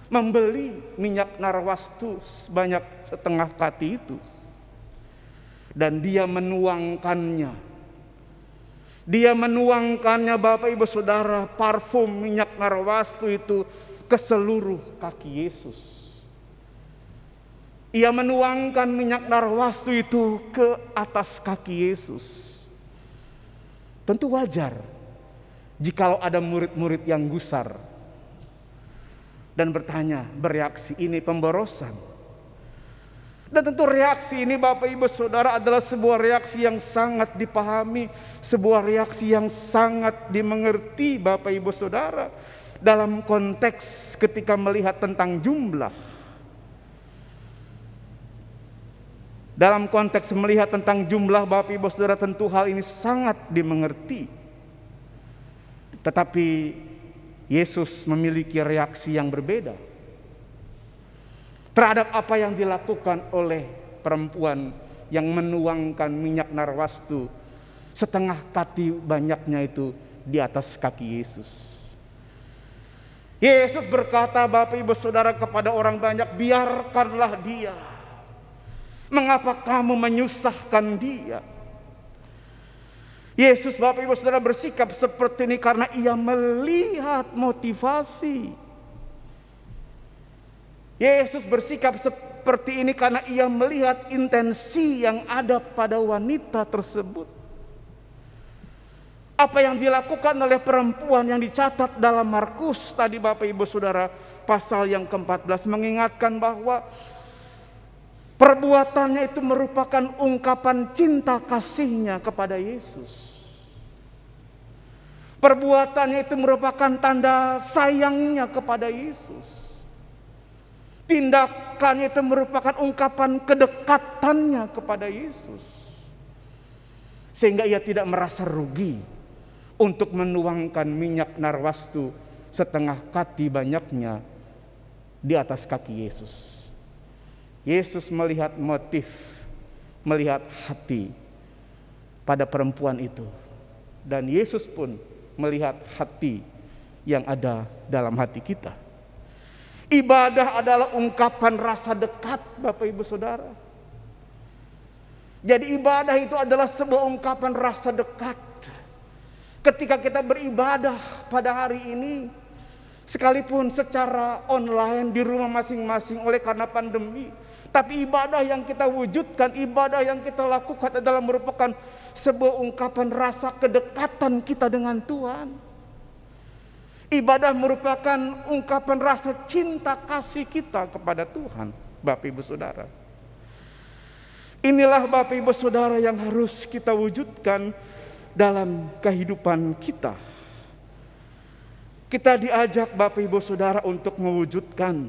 membeli minyak narwastu sebanyak setengah kati itu. Dan dia menuangkannya. Dia menuangkannya, Bapak Ibu Saudara, parfum minyak narwastu itu ke seluruh kaki Yesus. Ia menuangkan minyak narwastu itu ke atas kaki Yesus. Tentu wajar jikalau ada murid-murid yang gusar. dan bertanya, bereaksi, ini pemborosan. Dan tentu reaksi ini Bapak Ibu Saudara adalah sebuah reaksi yang sangat dipahami, sebuah reaksi yang sangat dimengerti Bapak Ibu Saudara, dalam konteks ketika melihat tentang jumlah. Dalam konteks melihat tentang jumlah Bapak Ibu Saudara, tentu hal ini sangat dimengerti. Tetapi Yesus memiliki reaksi yang berbeda terhadap apa yang dilakukan oleh perempuan yang menuangkan minyak narwastu setengah kati banyaknya itu di atas kaki Yesus. Yesus berkata Bapak Ibu Saudara kepada orang banyak, biarkanlah dia. Mengapa kamu menyusahkan dia? Yesus Bapak Ibu Saudara bersikap seperti ini karena ia melihat motivasi. Yesus bersikap seperti ini karena ia melihat intensi yang ada pada wanita tersebut. Apa yang dilakukan oleh perempuan yang dicatat dalam Markus tadi Bapak Ibu Saudara pasal yang ke-14 mengingatkan bahwa perbuatannya itu merupakan ungkapan cinta kasihnya kepada Yesus. Perbuatannya itu merupakan tanda sayangnya kepada Yesus. Tindakannya itu merupakan ungkapan kedekatannya kepada Yesus. Sehingga ia tidak merasa rugi untuk menuangkan minyak narwastu setengah kati banyaknya di atas kaki Yesus. Yesus melihat motif, melihat hati pada perempuan itu. Dan Yesus pun melihat hati yang ada dalam hati kita. Ibadah adalah ungkapan rasa dekat Bapak Ibu Saudara. Jadi ibadah itu adalah sebuah ungkapan rasa dekat. Ketika kita beribadah pada hari ini, sekalipun secara online di rumah masing-masing oleh karena pandemi, tapi ibadah yang kita wujudkan, ibadah yang kita lakukan adalah merupakan sebuah ungkapan rasa kedekatan kita dengan Tuhan. Ibadah merupakan ungkapan rasa cinta kasih kita kepada Tuhan, Bapak Ibu Saudara. Inilah Bapak Ibu Saudara yang harus kita wujudkan dalam kehidupan kita. Kita diajak Bapak Ibu Saudara untuk mewujudkan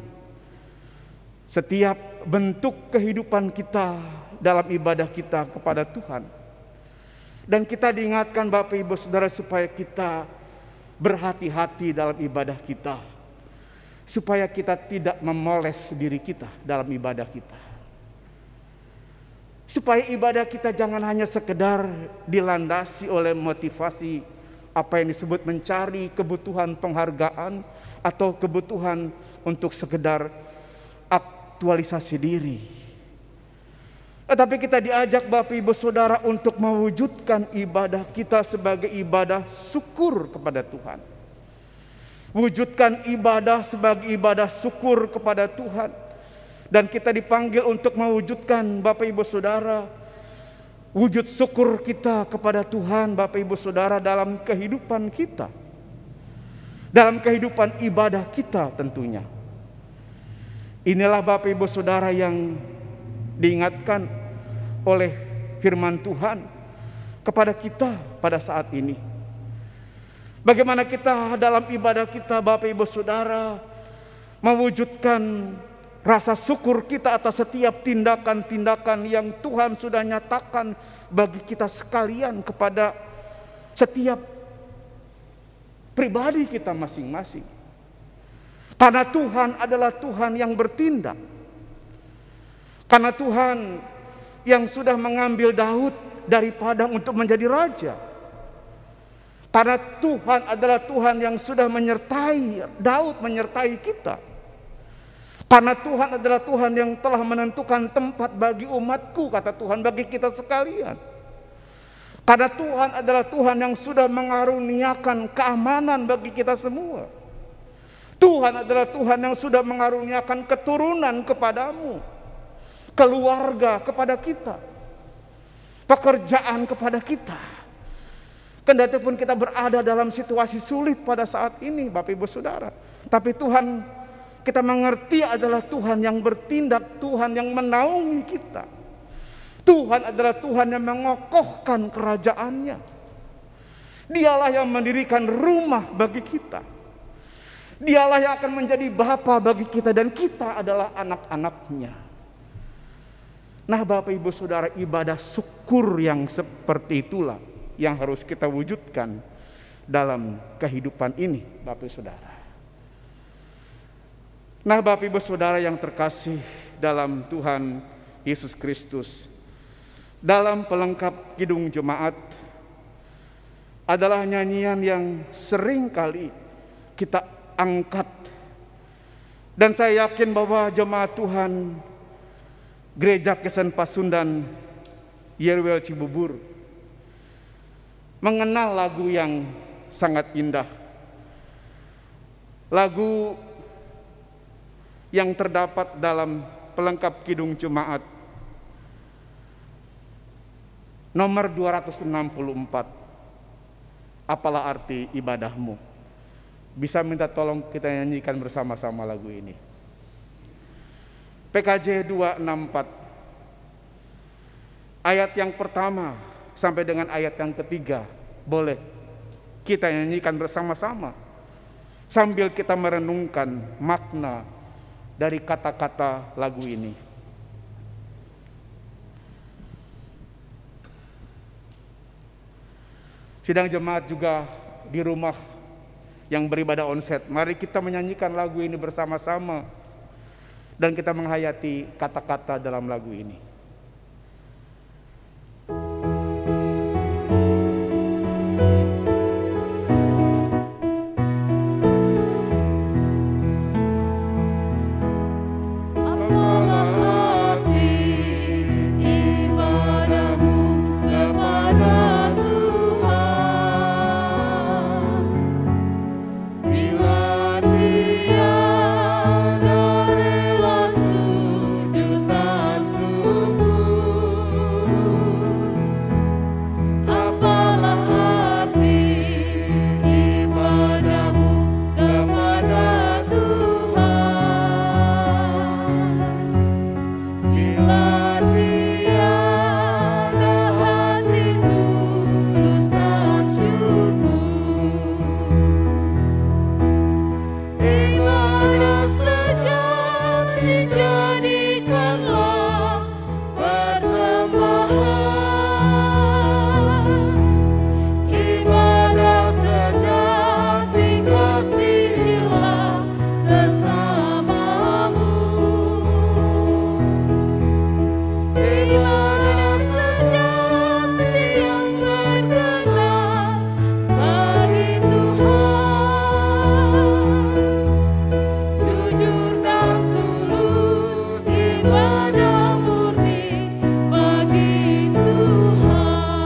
setiap bentuk kehidupan kita dalam ibadah kita kepada Tuhan. Dan kita diingatkan Bapak Ibu Saudara supaya kita berhati-hati dalam ibadah kita. Supaya kita tidak memoles diri kita dalam ibadah kita. Supaya ibadah kita jangan hanya sekedar dilandasi oleh motivasi apa yang disebut mencari kebutuhan penghargaan atau kebutuhan untuk sekedar aktualisasi diri. Tetapi kita diajak Bapak Ibu Saudara untuk mewujudkan ibadah kita sebagai ibadah syukur kepada Tuhan. Wujudkan ibadah sebagai ibadah syukur kepada Tuhan. Dan kita dipanggil untuk mewujudkan Bapak Ibu Saudara wujud syukur kita kepada Tuhan Bapak Ibu Saudara dalam kehidupan kita. Dalam kehidupan ibadah kita tentunya. Inilah Bapak Ibu Saudara yang diingatkan oleh firman Tuhan kepada kita pada saat ini. Bagaimana kita dalam ibadah kita Bapak Ibu Saudara mewujudkan rasa syukur kita atas setiap tindakan-tindakan yang Tuhan sudah nyatakan bagi kita sekalian kepada setiap pribadi kita masing-masing. Karena Tuhan adalah Tuhan yang bertindak. Karena Tuhan yang sudah mengambil Daud dari padang untuk menjadi raja. Karena Tuhan adalah Tuhan yang sudah menyertai Daud, menyertai kita. Karena Tuhan adalah Tuhan yang telah menentukan tempat bagi umatku, kata Tuhan, bagi kita sekalian. Karena Tuhan adalah Tuhan yang sudah mengaruniakan keamanan bagi kita semua. Tuhan adalah Tuhan yang sudah mengaruniakan keturunan kepadamu, keluarga kepada kita, pekerjaan kepada kita. Kendati pun kita berada dalam situasi sulit pada saat ini Bapak Ibu Saudara, tapi Tuhan kita mengerti adalah Tuhan yang bertindak, Tuhan yang menaungi kita. Tuhan adalah Tuhan yang mengokohkan kerajaannya. Dialah yang mendirikan rumah bagi kita. Dialah yang akan menjadi bapa bagi kita dan kita adalah anak-anaknya. Nah Bapak Ibu Saudara, ibadah syukur yang seperti itulah yang harus kita wujudkan dalam kehidupan ini Bapak Ibu Saudara. Nah Bapak Ibu Saudara yang terkasih dalam Tuhan Yesus Kristus, dalam pelengkap Kidung Jemaat adalah nyanyian yang sering kali kita angkat. Dan saya yakin bahwa jemaat Tuhan Gereja Kristen Pasundan Yerwel Cibubur mengenal lagu yang sangat indah. Lagu yang terdapat dalam pelengkap Kidung Jemaat nomor 264. Apalah arti ibadahmu? Bisa minta tolong kita nyanyikan bersama-sama lagu ini. PKJ 264 ayat yang pertama sampai dengan ayat yang ketiga boleh kita nyanyikan bersama-sama sambil kita merenungkan makna dari kata-kata lagu ini. Sidang jemaat juga di rumah yang beribadah onsite, mari kita menyanyikan lagu ini bersama-sama dan kita menghayati kata-kata dalam lagu ini.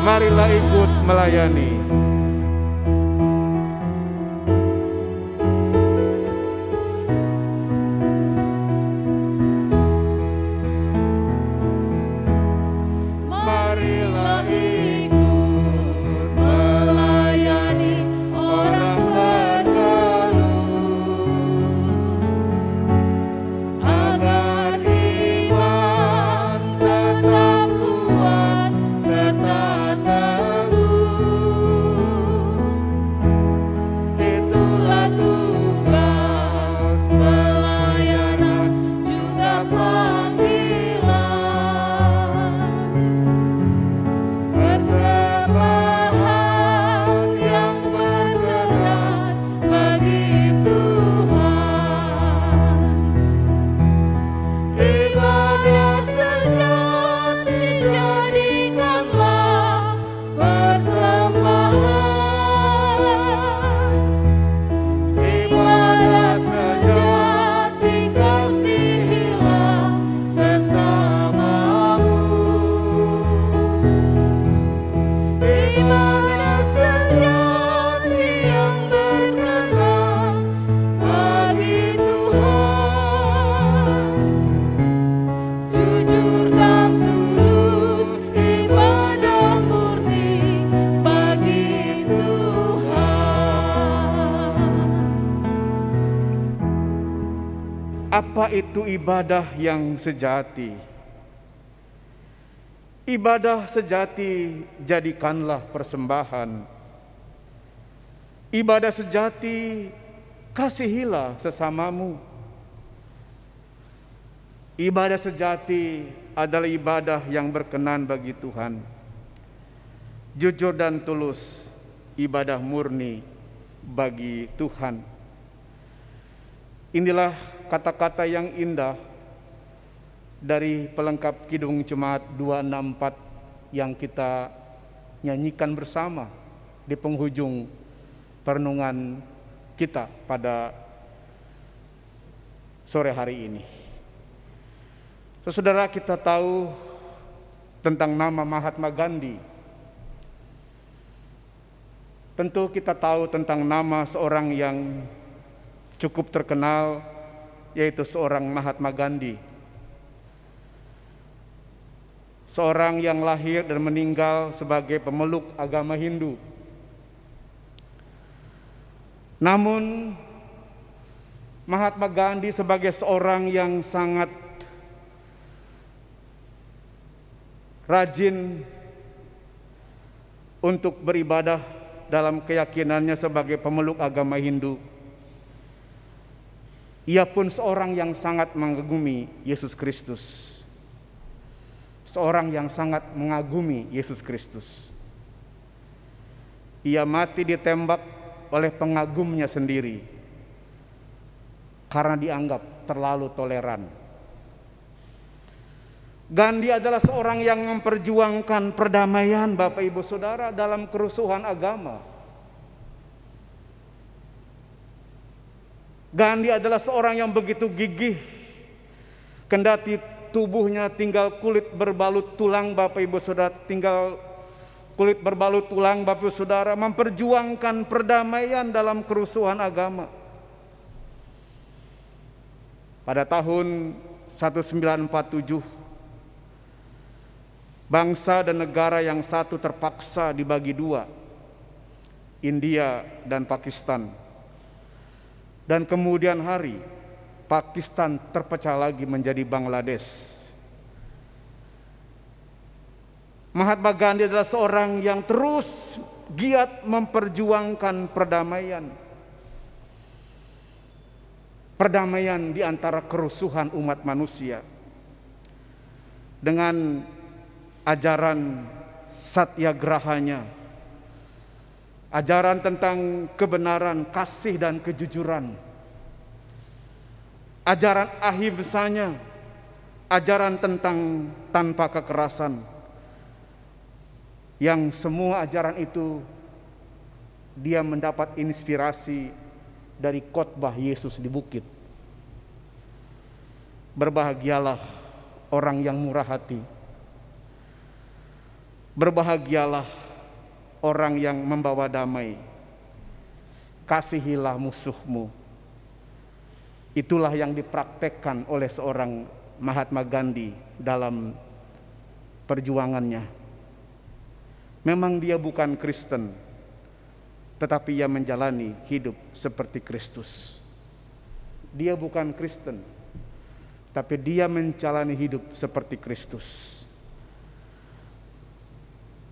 Marilah ikut melayani. Marilah ikut melayani orang berkeluh, agar iman tetap kuat serta teguh. Apa itu ibadah yang sejati? Ibadah sejati, jadikanlah persembahan. Ibadah sejati, kasihilah sesamamu. Ibadah sejati adalah ibadah yang berkenan bagi Tuhan. Jujur dan tulus, ibadah murni bagi Tuhan. Inilah kata-kata yang indah dari pelengkap Kidung Jemaat 264 yang kita nyanyikan bersama di penghujung perenungan kita pada sore hari ini. Saudara, kita tahu tentang nama Mahatma Gandhi. Tentu kita tahu tentang nama seorang yang cukup terkenal, yaitu seorang Mahatma Gandhi. Seorang yang lahir dan meninggal sebagai pemeluk agama Hindu. Namun Mahatma Gandhi sebagai seorang yang sangat rajin untuk beribadah dalam keyakinannya sebagai pemeluk agama Hindu. Ia pun seorang yang sangat mengagumi Yesus Kristus. Seorang yang sangat mengagumi Yesus Kristus. Ia mati ditembak oleh pengagumnya sendiri karena dianggap terlalu toleran. Gandhi adalah seorang yang memperjuangkan perdamaian, Bapak Ibu Saudara, dalam kerusuhan agama. Gandhi adalah seorang yang begitu gigih, kendati tubuhnya tinggal kulit berbalut tulang, Bapak Ibu Saudara, tinggal kulit berbalut tulang, Bapak Ibu Saudara, memperjuangkan perdamaian dalam kerusuhan agama. Pada tahun 1947, bangsa dan negara yang satu terpaksa dibagi dua, India dan Pakistan. Dan kemudian hari, Pakistan terpecah lagi menjadi Bangladesh. Mahatma Gandhi adalah seorang yang terus giat memperjuangkan perdamaian. Perdamaian di antara kerusuhan umat manusia. Dengan ajaran satyagrahanya, ajaran tentang kebenaran, kasih dan kejujuran, ajaran ahimsanya, ajaran tentang tanpa kekerasan, yang semua ajaran itu dia mendapat inspirasi dari khotbah Yesus di bukit. Berbahagialah orang yang murah hati. Berbahagialah orang yang membawa damai. Kasihilah musuhmu. Itulah yang dipraktekkan oleh seorang Mahatma Gandhi dalam perjuangannya. Memang dia bukan Kristen, tetapi ia menjalani hidup seperti Kristus. Dia bukan Kristen, tapi dia menjalani hidup seperti Kristus.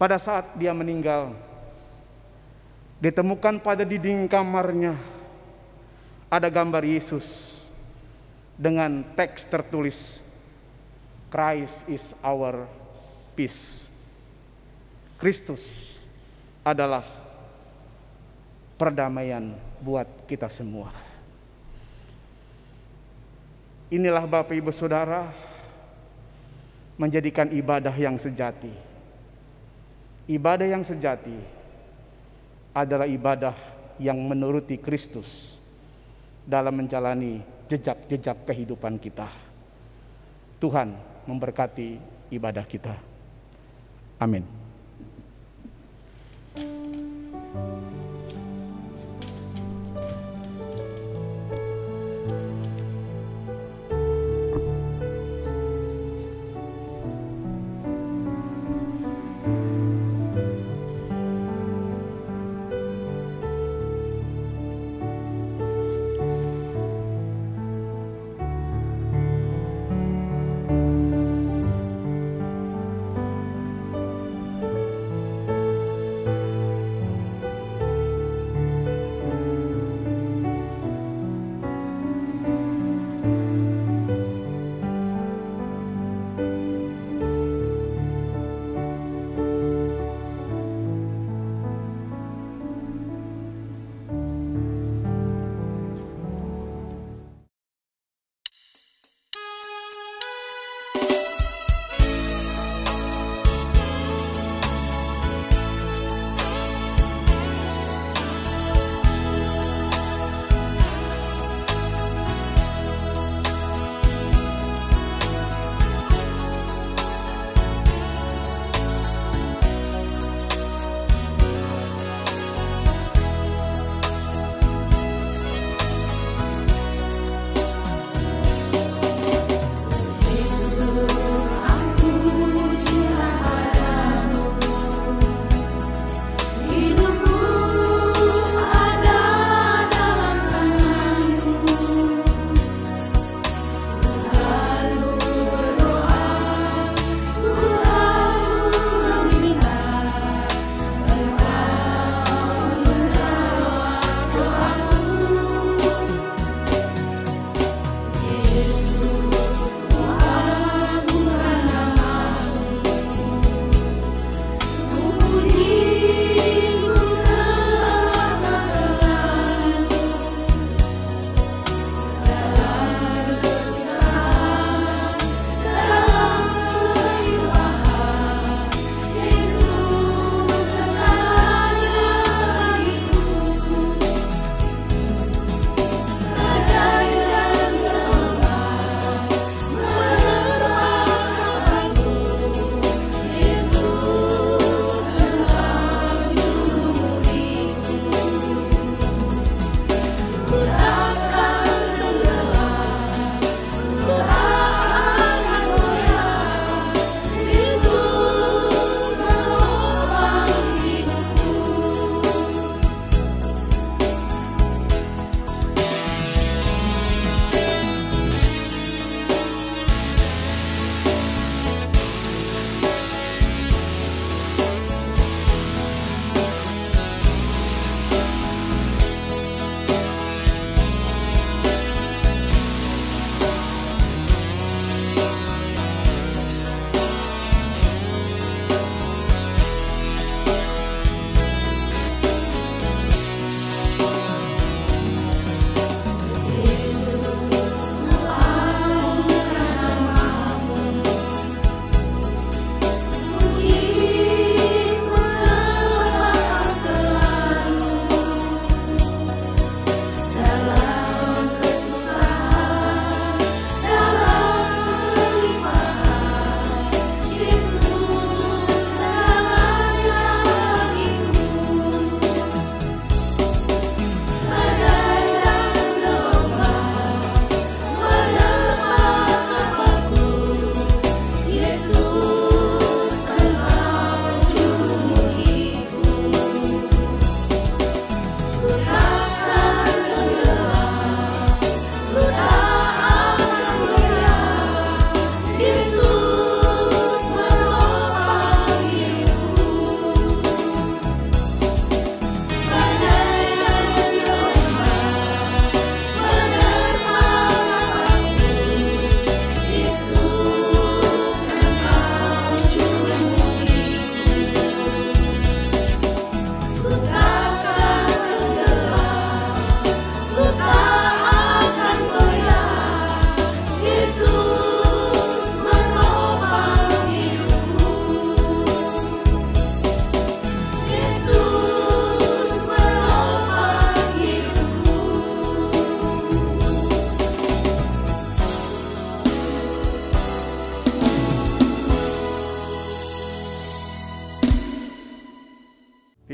Pada saat dia meninggal, ditemukan pada dinding kamarnya ada gambar Yesus dengan teks tertulis, Christ is our peace. Kristus adalah perdamaian buat kita semua. Inilah Bapak Ibu Saudara, menjadikan ibadah yang sejati. Ibadah yang sejati adalah ibadah yang menuruti Kristus dalam menjalani jejak-jejak kehidupan kita. Tuhan memberkati ibadah kita. Amin.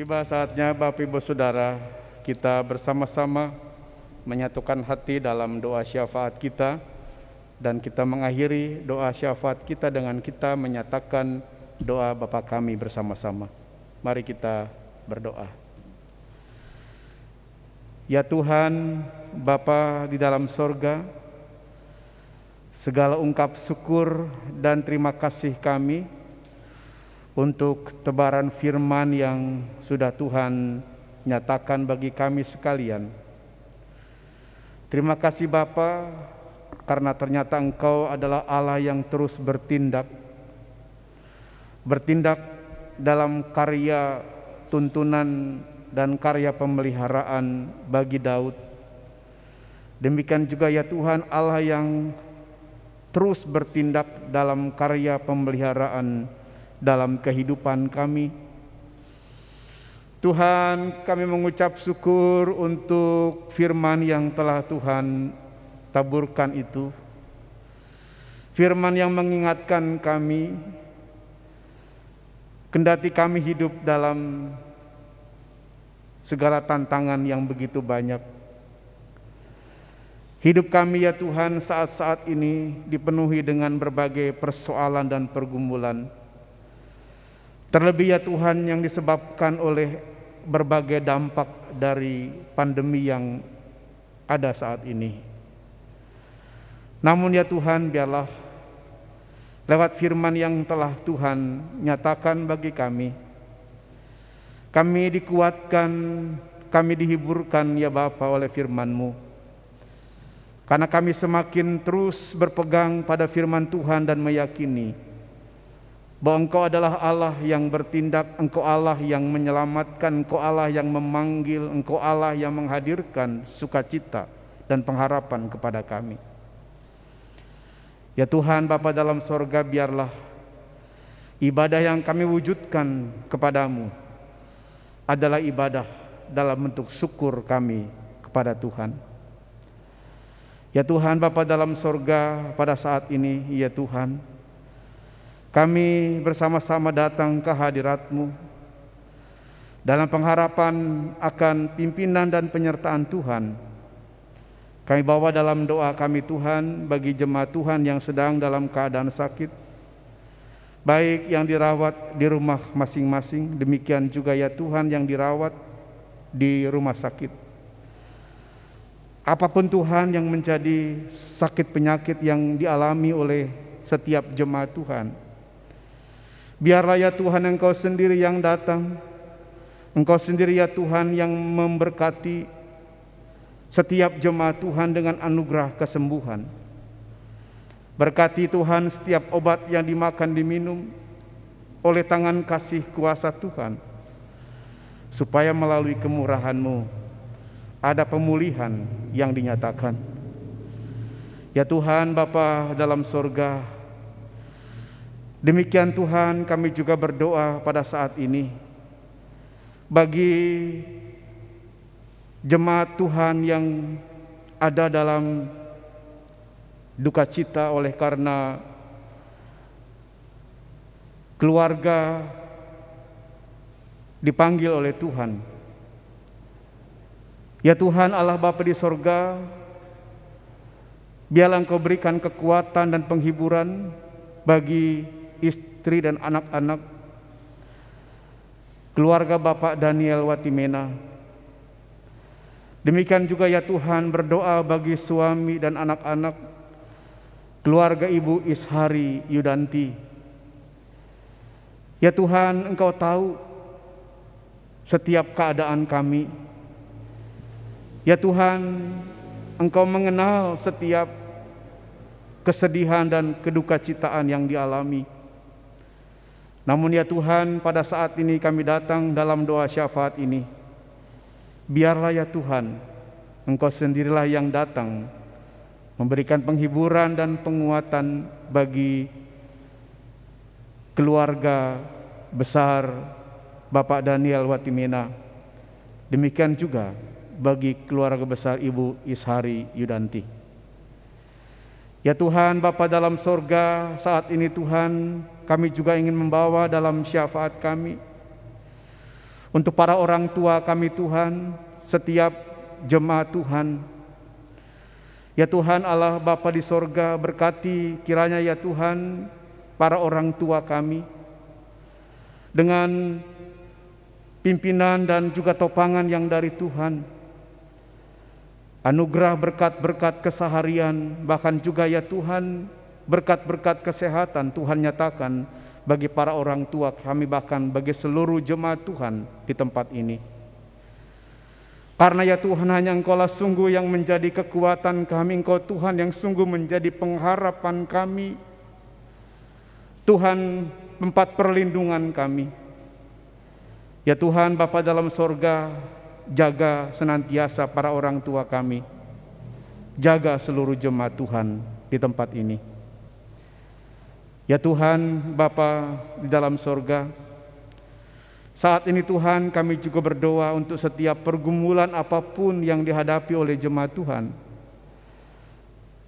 Tiba saatnya Bapak Ibu Saudara, kita bersama-sama menyatukan hati dalam doa syafaat kita, dan kita mengakhiri doa syafaat kita dengan kita menyatakan doa Bapa kami bersama-sama. Mari kita berdoa. Ya Tuhan, Bapa di dalam sorga, segala ungkap syukur dan terima kasih kami untuk tebaran firman yang sudah Tuhan nyatakan bagi kami sekalian. Terima kasih Bapa, karena ternyata Engkau adalah Allah yang terus bertindak dalam karya tuntunan dan karya pemeliharaan bagi Daud. Demikian juga ya Tuhan, Allah yang terus bertindak dalam karya pemeliharaan dalam kehidupan kami. Tuhan, kami mengucap syukur untuk firman yang telah Tuhan taburkan itu. Firman yang mengingatkan kami, kendati kami hidup dalam segala tantangan yang begitu banyak. Hidup kami ya Tuhan saat-saat ini dipenuhi dengan berbagai persoalan dan pergumulan. Terlebih ya Tuhan yang disebabkan oleh berbagai dampak dari pandemi yang ada saat ini. Namun ya Tuhan, biarlah lewat firman yang telah Tuhan nyatakan bagi kami dikuatkan, kami dihiburkan ya Bapa oleh firman-Mu. Karena kami semakin terus berpegang pada firman Tuhan dan meyakini bahwa Engkau adalah Allah yang bertindak, Engkau Allah yang menyelamatkan, Engkau Allah yang memanggil, Engkau Allah yang menghadirkan sukacita dan pengharapan kepada kami. Ya Tuhan Bapa dalam sorga, biarlah ibadah yang kami wujudkan kepadamu adalah ibadah dalam bentuk syukur kami kepada Tuhan. Ya Tuhan Bapa dalam sorga, pada saat ini ya Tuhan, kami bersama-sama datang ke hadirat-Mu dalam pengharapan akan pimpinan dan penyertaan Tuhan. Kami bawa dalam doa kami Tuhan bagi jemaat Tuhan yang sedang dalam keadaan sakit, baik yang dirawat di rumah masing-masing, demikian juga ya Tuhan yang dirawat di rumah sakit. Apapun Tuhan yang menjadi sakit penyakit yang dialami oleh setiap jemaat Tuhan, biarlah ya Tuhan Engkau sendiri yang datang, Engkau sendiri ya Tuhan yang memberkati setiap jemaat Tuhan dengan anugerah kesembuhan. Berkati Tuhan setiap obat yang dimakan diminum oleh tangan kasih kuasa Tuhan, supaya melalui kemurahan-Mu ada pemulihan yang dinyatakan. Ya Tuhan Bapa dalam sorga, demikian Tuhan kami juga berdoa pada saat ini bagi jemaat Tuhan yang ada dalam duka cita oleh karena keluarga dipanggil oleh Tuhan. Ya Tuhan Allah Bapa di sorga, biarlah Engkau berikan kekuatan dan penghiburan bagi istri dan anak-anak keluarga Bapak Daniel Watimena. Demikian juga ya Tuhan berdoa bagi suami dan anak-anak keluarga Ibu Ishari Yudanti. Ya Tuhan, Engkau tahu setiap keadaan kami. Ya Tuhan, Engkau mengenal setiap kesedihan dan kedukacitaan yang dialami. Namun ya Tuhan, pada saat ini kami datang dalam doa syafaat ini, biarlah ya Tuhan, Engkau sendirilah yang datang memberikan penghiburan dan penguatan bagi keluarga besar Bapak Daniel Watimena. Demikian juga bagi keluarga besar Ibu Ishari Yudanti. Ya Tuhan Bapa dalam sorga, saat ini Tuhan kami juga ingin membawa dalam syafaat kami Untuk para orang tua kami Tuhan, setiap jemaat Tuhan, ya Tuhan Allah Bapa di sorga, berkati kiranya ya Tuhan para orang tua kami dengan pimpinan dan juga topangan yang dari Tuhan. Anugerah berkat-berkat keseharian, bahkan juga ya Tuhan berkat-berkat kesehatan Tuhan nyatakan bagi para orang tua kami, bahkan bagi seluruh jemaat Tuhan di tempat ini. Karena ya Tuhan hanya Engkau-lah sungguh yang menjadi kekuatan kami, Engkau Tuhan yang sungguh menjadi pengharapan kami, Tuhan tempat perlindungan kami. Ya Tuhan Bapa dalam sorga, jaga senantiasa para orang tua kami, jaga seluruh jemaat Tuhan di tempat ini. Ya Tuhan Bapa di dalam sorga, saat ini Tuhan kami juga berdoa untuk setiap pergumulan apapun yang dihadapi oleh jemaat Tuhan.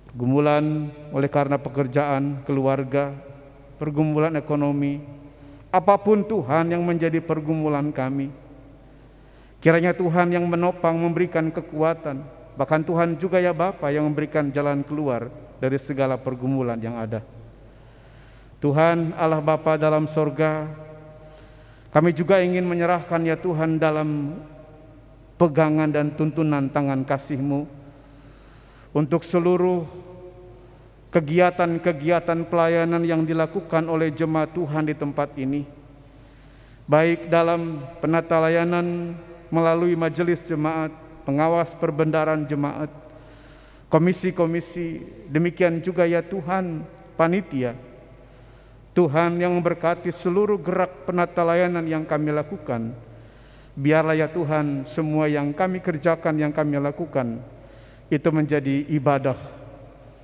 Pergumulan oleh karena pekerjaan, keluarga, pergumulan ekonomi, apapun Tuhan yang menjadi pergumulan kami. Kiranya Tuhan yang menopang, memberikan kekuatan, bahkan Tuhan juga ya Bapa yang memberikan jalan keluar dari segala pergumulan yang ada. Tuhan Allah Bapa dalam sorga, kami juga ingin menyerahkan ya Tuhan dalam pegangan dan tuntunan tangan kasih-Mu untuk seluruh kegiatan-kegiatan pelayanan yang dilakukan oleh jemaat Tuhan di tempat ini, baik dalam penata layanan melalui majelis jemaat, pengawas perbendaharaan jemaat, komisi-komisi, demikian juga ya Tuhan panitia. Tuhan yang memberkati seluruh gerak penata layanan yang kami lakukan. Biarlah ya Tuhan semua yang kami kerjakan, yang kami lakukan, itu menjadi ibadah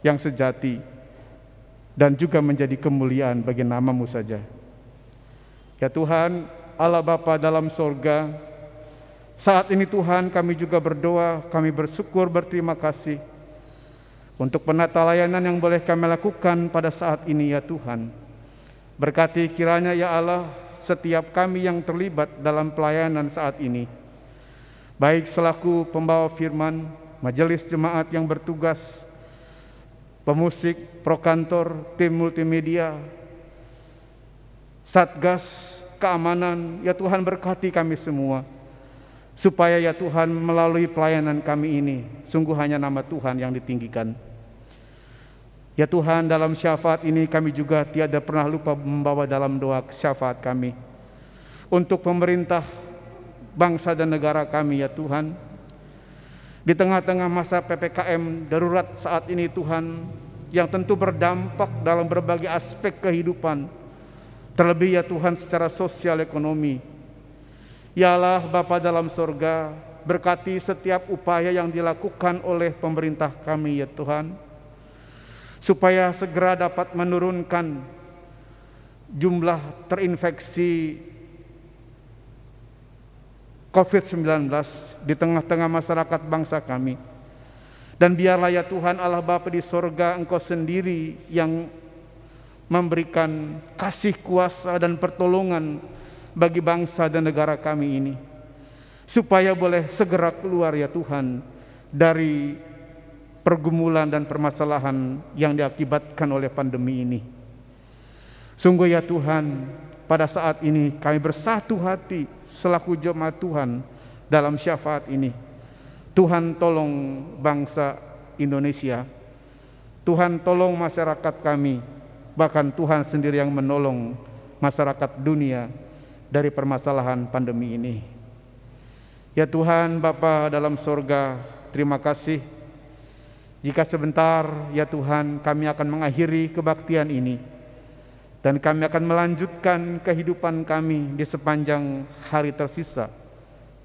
yang sejati dan juga menjadi kemuliaan bagi nama-Mu saja. Ya Tuhan Allah Bapa dalam sorga, saat ini Tuhan kami juga berdoa, kami bersyukur, berterima kasih untuk penata layanan yang boleh kami lakukan pada saat ini ya Tuhan. Berkati kiranya ya Allah setiap kami yang terlibat dalam pelayanan saat ini, baik selaku pembawa firman, majelis jemaat yang bertugas, pemusik, prokantor, tim multimedia, satgas, keamanan, ya Tuhan berkati kami semua. Supaya ya Tuhan melalui pelayanan kami ini, sungguh hanya nama Tuhan yang ditinggikan. Ya Tuhan dalam syafaat ini kami juga tiada pernah lupa membawa dalam doa syafaat kami untuk pemerintah, bangsa dan negara kami ya Tuhan. Di tengah-tengah masa PPKM darurat saat ini Tuhan, yang tentu berdampak dalam berbagai aspek kehidupan, terlebih ya Tuhan secara sosial ekonomi. Ya Allah Bapa dalam sorga, berkati setiap upaya yang dilakukan oleh pemerintah kami ya Tuhan, supaya segera dapat menurunkan jumlah terinfeksi COVID-19 di tengah-tengah masyarakat bangsa kami. Dan biarlah ya Tuhan Allah Bapa di sorga, Engkau sendiri yang memberikan kasih kuasa dan pertolongan bagi bangsa dan negara kami ini, supaya boleh segera keluar ya Tuhan dari pergumulan dan permasalahan yang diakibatkan oleh pandemi ini. Sungguh ya Tuhan, pada saat ini kami bersatu hati selaku jemaat Tuhan dalam syafaat ini. Tuhan tolong bangsa Indonesia, Tuhan tolong masyarakat kami, bahkan Tuhan sendiri yang menolong masyarakat dunia dari permasalahan pandemi ini. Ya Tuhan Bapa dalam sorga, terima kasih jika sebentar ya Tuhan kami akan mengakhiri kebaktian ini, dan kami akan melanjutkan kehidupan kami di sepanjang hari tersisa,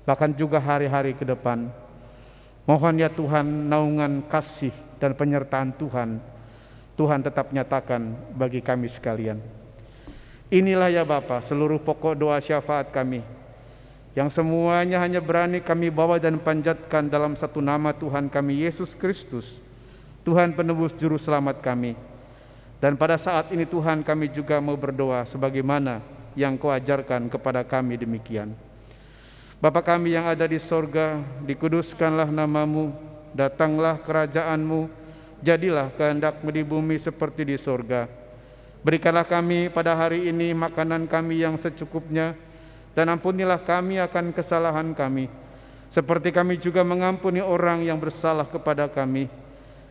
bahkan juga hari-hari ke depan. Mohon ya Tuhan naungan kasih dan penyertaan Tuhan tetap nyatakan bagi kami sekalian. Inilah ya Bapa seluruh pokok doa syafaat kami, yang semuanya hanya berani kami bawa dan panjatkan dalam satu nama Tuhan kami Yesus Kristus, Tuhan penebus juru selamat kami. Dan pada saat ini Tuhan kami juga mau berdoa sebagaimana yang Kau ajarkan kepada kami demikian. Bapa kami yang ada di sorga, dikuduskanlah namamu, datanglah kerajaanmu, jadilah kehendak-mu di bumi seperti di sorga. Berikanlah kami pada hari ini makanan kami yang secukupnya, dan ampunilah kami akan kesalahan kami, seperti kami juga mengampuni orang yang bersalah kepada kami.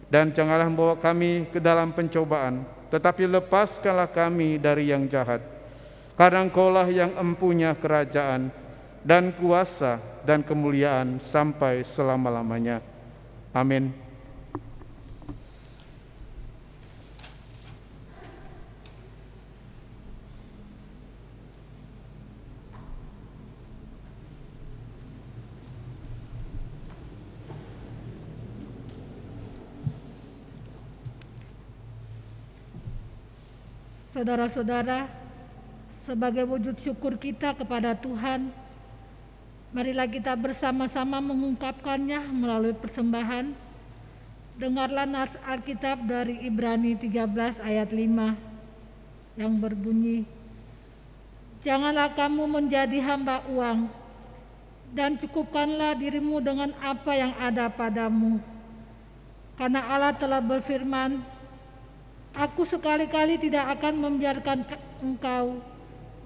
Dan janganlah membawa kami ke dalam pencobaan, tetapi lepaskanlah kami dari yang jahat. Karena Engkaulah yang empunya kerajaan dan kuasa dan kemuliaan sampai selama-lamanya. Amin. Saudara-saudara, sebagai wujud syukur kita kepada Tuhan, marilah kita bersama-sama mengungkapkannya melalui persembahan. Dengarlah nas Alkitab dari Ibrani 13 ayat 5 yang berbunyi, "Janganlah kamu menjadi hamba uang, dan cukupkanlah dirimu dengan apa yang ada padamu. Karena Allah telah berfirman, Aku sekali-kali tidak akan membiarkan engkau,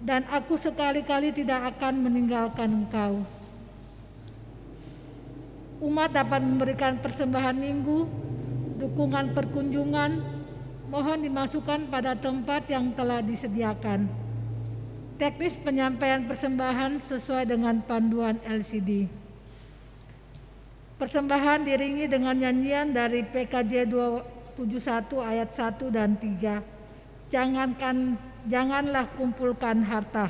dan aku sekali-kali tidak akan meninggalkan engkau." Umat dapat memberikan persembahan minggu, dukungan perkunjungan, mohon dimasukkan pada tempat yang telah disediakan. Teknis penyampaian persembahan sesuai dengan panduan LCD. Persembahan diiringi dengan nyanyian dari PKJ 271 ayat 1 dan 3. Janganlah kumpulkan harta.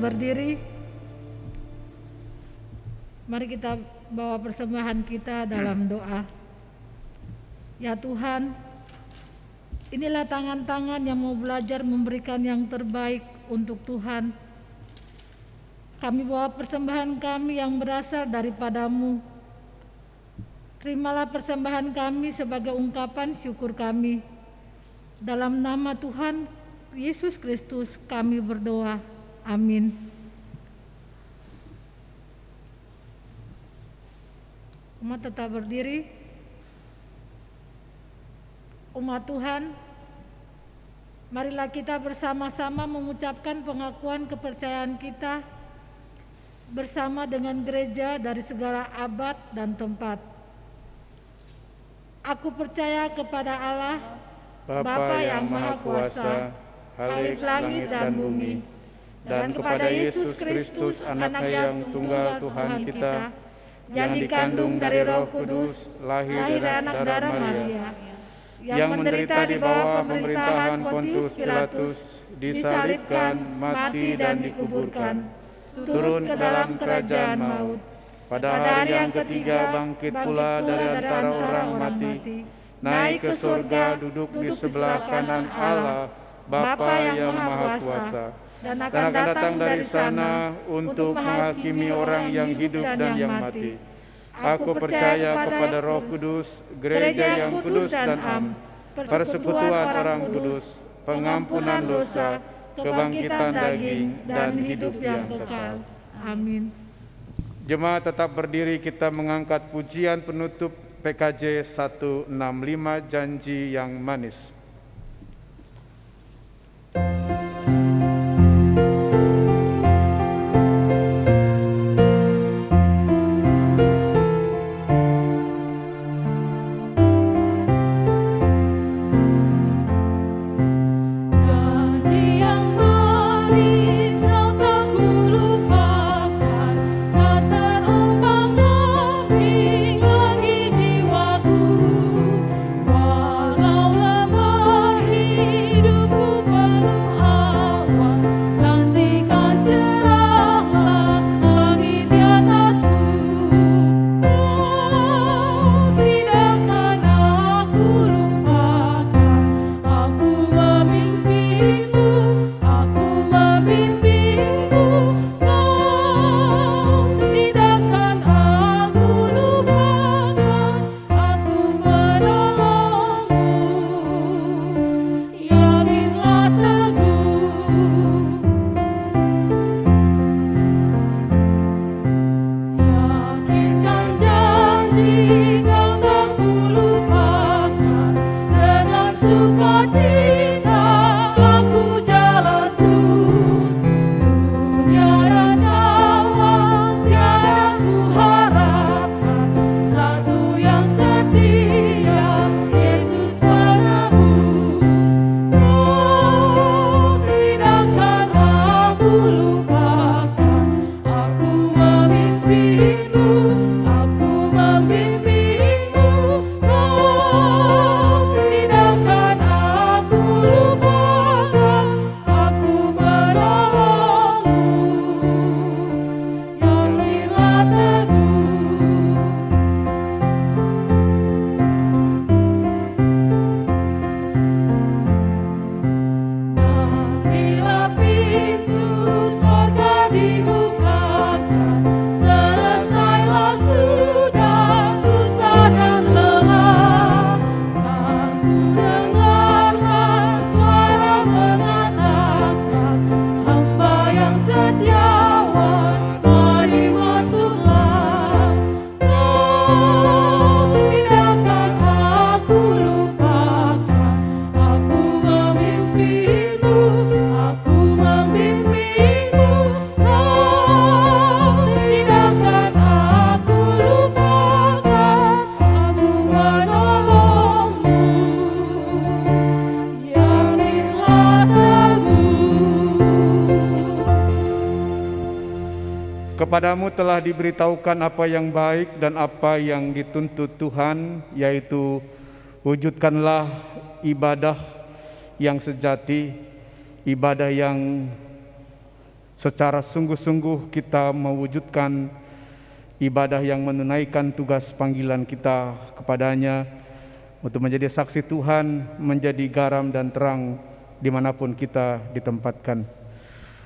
Berdiri, mari kita bawa persembahan kita dalam doa. Ya Tuhan, inilah tangan-tangan yang mau belajar memberikan yang terbaik untuk Tuhan. Kami bawa persembahan kami yang berasal daripada-Mu. Terimalah persembahan kami sebagai ungkapan syukur kami. Dalam nama Tuhan Yesus Kristus kami berdoa. Amin. Umat tetap berdiri. Umat Tuhan, marilah kita bersama-sama mengucapkan pengakuan kepercayaan kita bersama dengan gereja dari segala abad dan tempat. Aku percaya kepada Allah, Bapa yang Maha Kuasa, Khalik langit dan bumi, dan kepada Yesus Kristus, Anak yang tunggal Tuhan kita, yang dikandung dari Roh Kudus, lahir dari anak darah Maria, yang menderita di bawah pemerintahan Pontius Pilatus, disalibkan, mati dan dikuburkan, turun ke dalam kerajaan maut. Pada hari yang ketiga bangkit pula dari antara orang mati, naik ke surga, duduk di sebelah kanan Allah, Bapa yang Maha Kuasa. dan akan datang dari sana untuk menghakimi orang yang hidup dan yang mati. Aku percaya kepada Roh Kudus, gereja yang kudus dan am, persekutuan orang kudus, pengampunan dosa, kebangkitan daging, dan hidup yang kekal. Amin. Jemaat tetap berdiri, kita mengangkat pujian penutup PKJ 165, Janji yang Manis. Kepadamu telah diberitahukan apa yang baik dan apa yang dituntut Tuhan, yaitu wujudkanlah ibadah yang sejati, ibadah yang secara sungguh-sungguh kita mewujudkan, ibadah yang menunaikan tugas panggilan kita kepadanya untuk menjadi saksi Tuhan, menjadi garam dan terang dimanapun kita ditempatkan.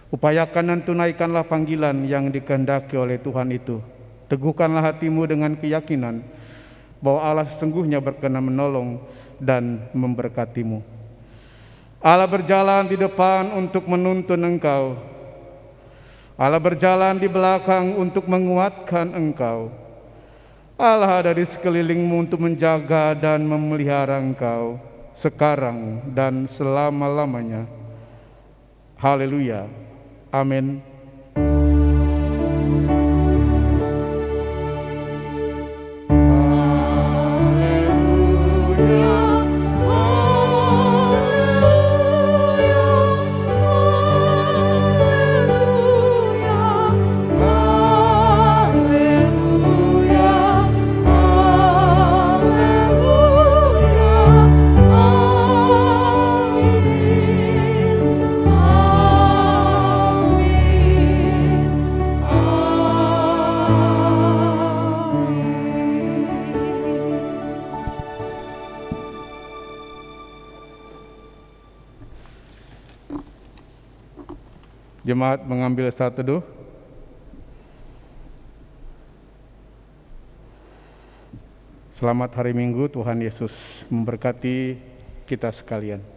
Upayakan dan tunaikanlah panggilan yang dikehendaki oleh Tuhan itu. Teguhkanlah hatimu dengan keyakinan bahwa Allah sesungguhnya berkenan menolong dan memberkatimu. Allah berjalan di depan untuk menuntun engkau. Allah berjalan di belakang untuk menguatkan engkau. Allah ada di sekelilingmu untuk menjaga dan memelihara engkau sekarang dan selama-lamanya. Haleluya. Amin. Amin. Jemaat mengambil saat teduh. Selamat hari Minggu, Tuhan Yesus memberkati kita sekalian.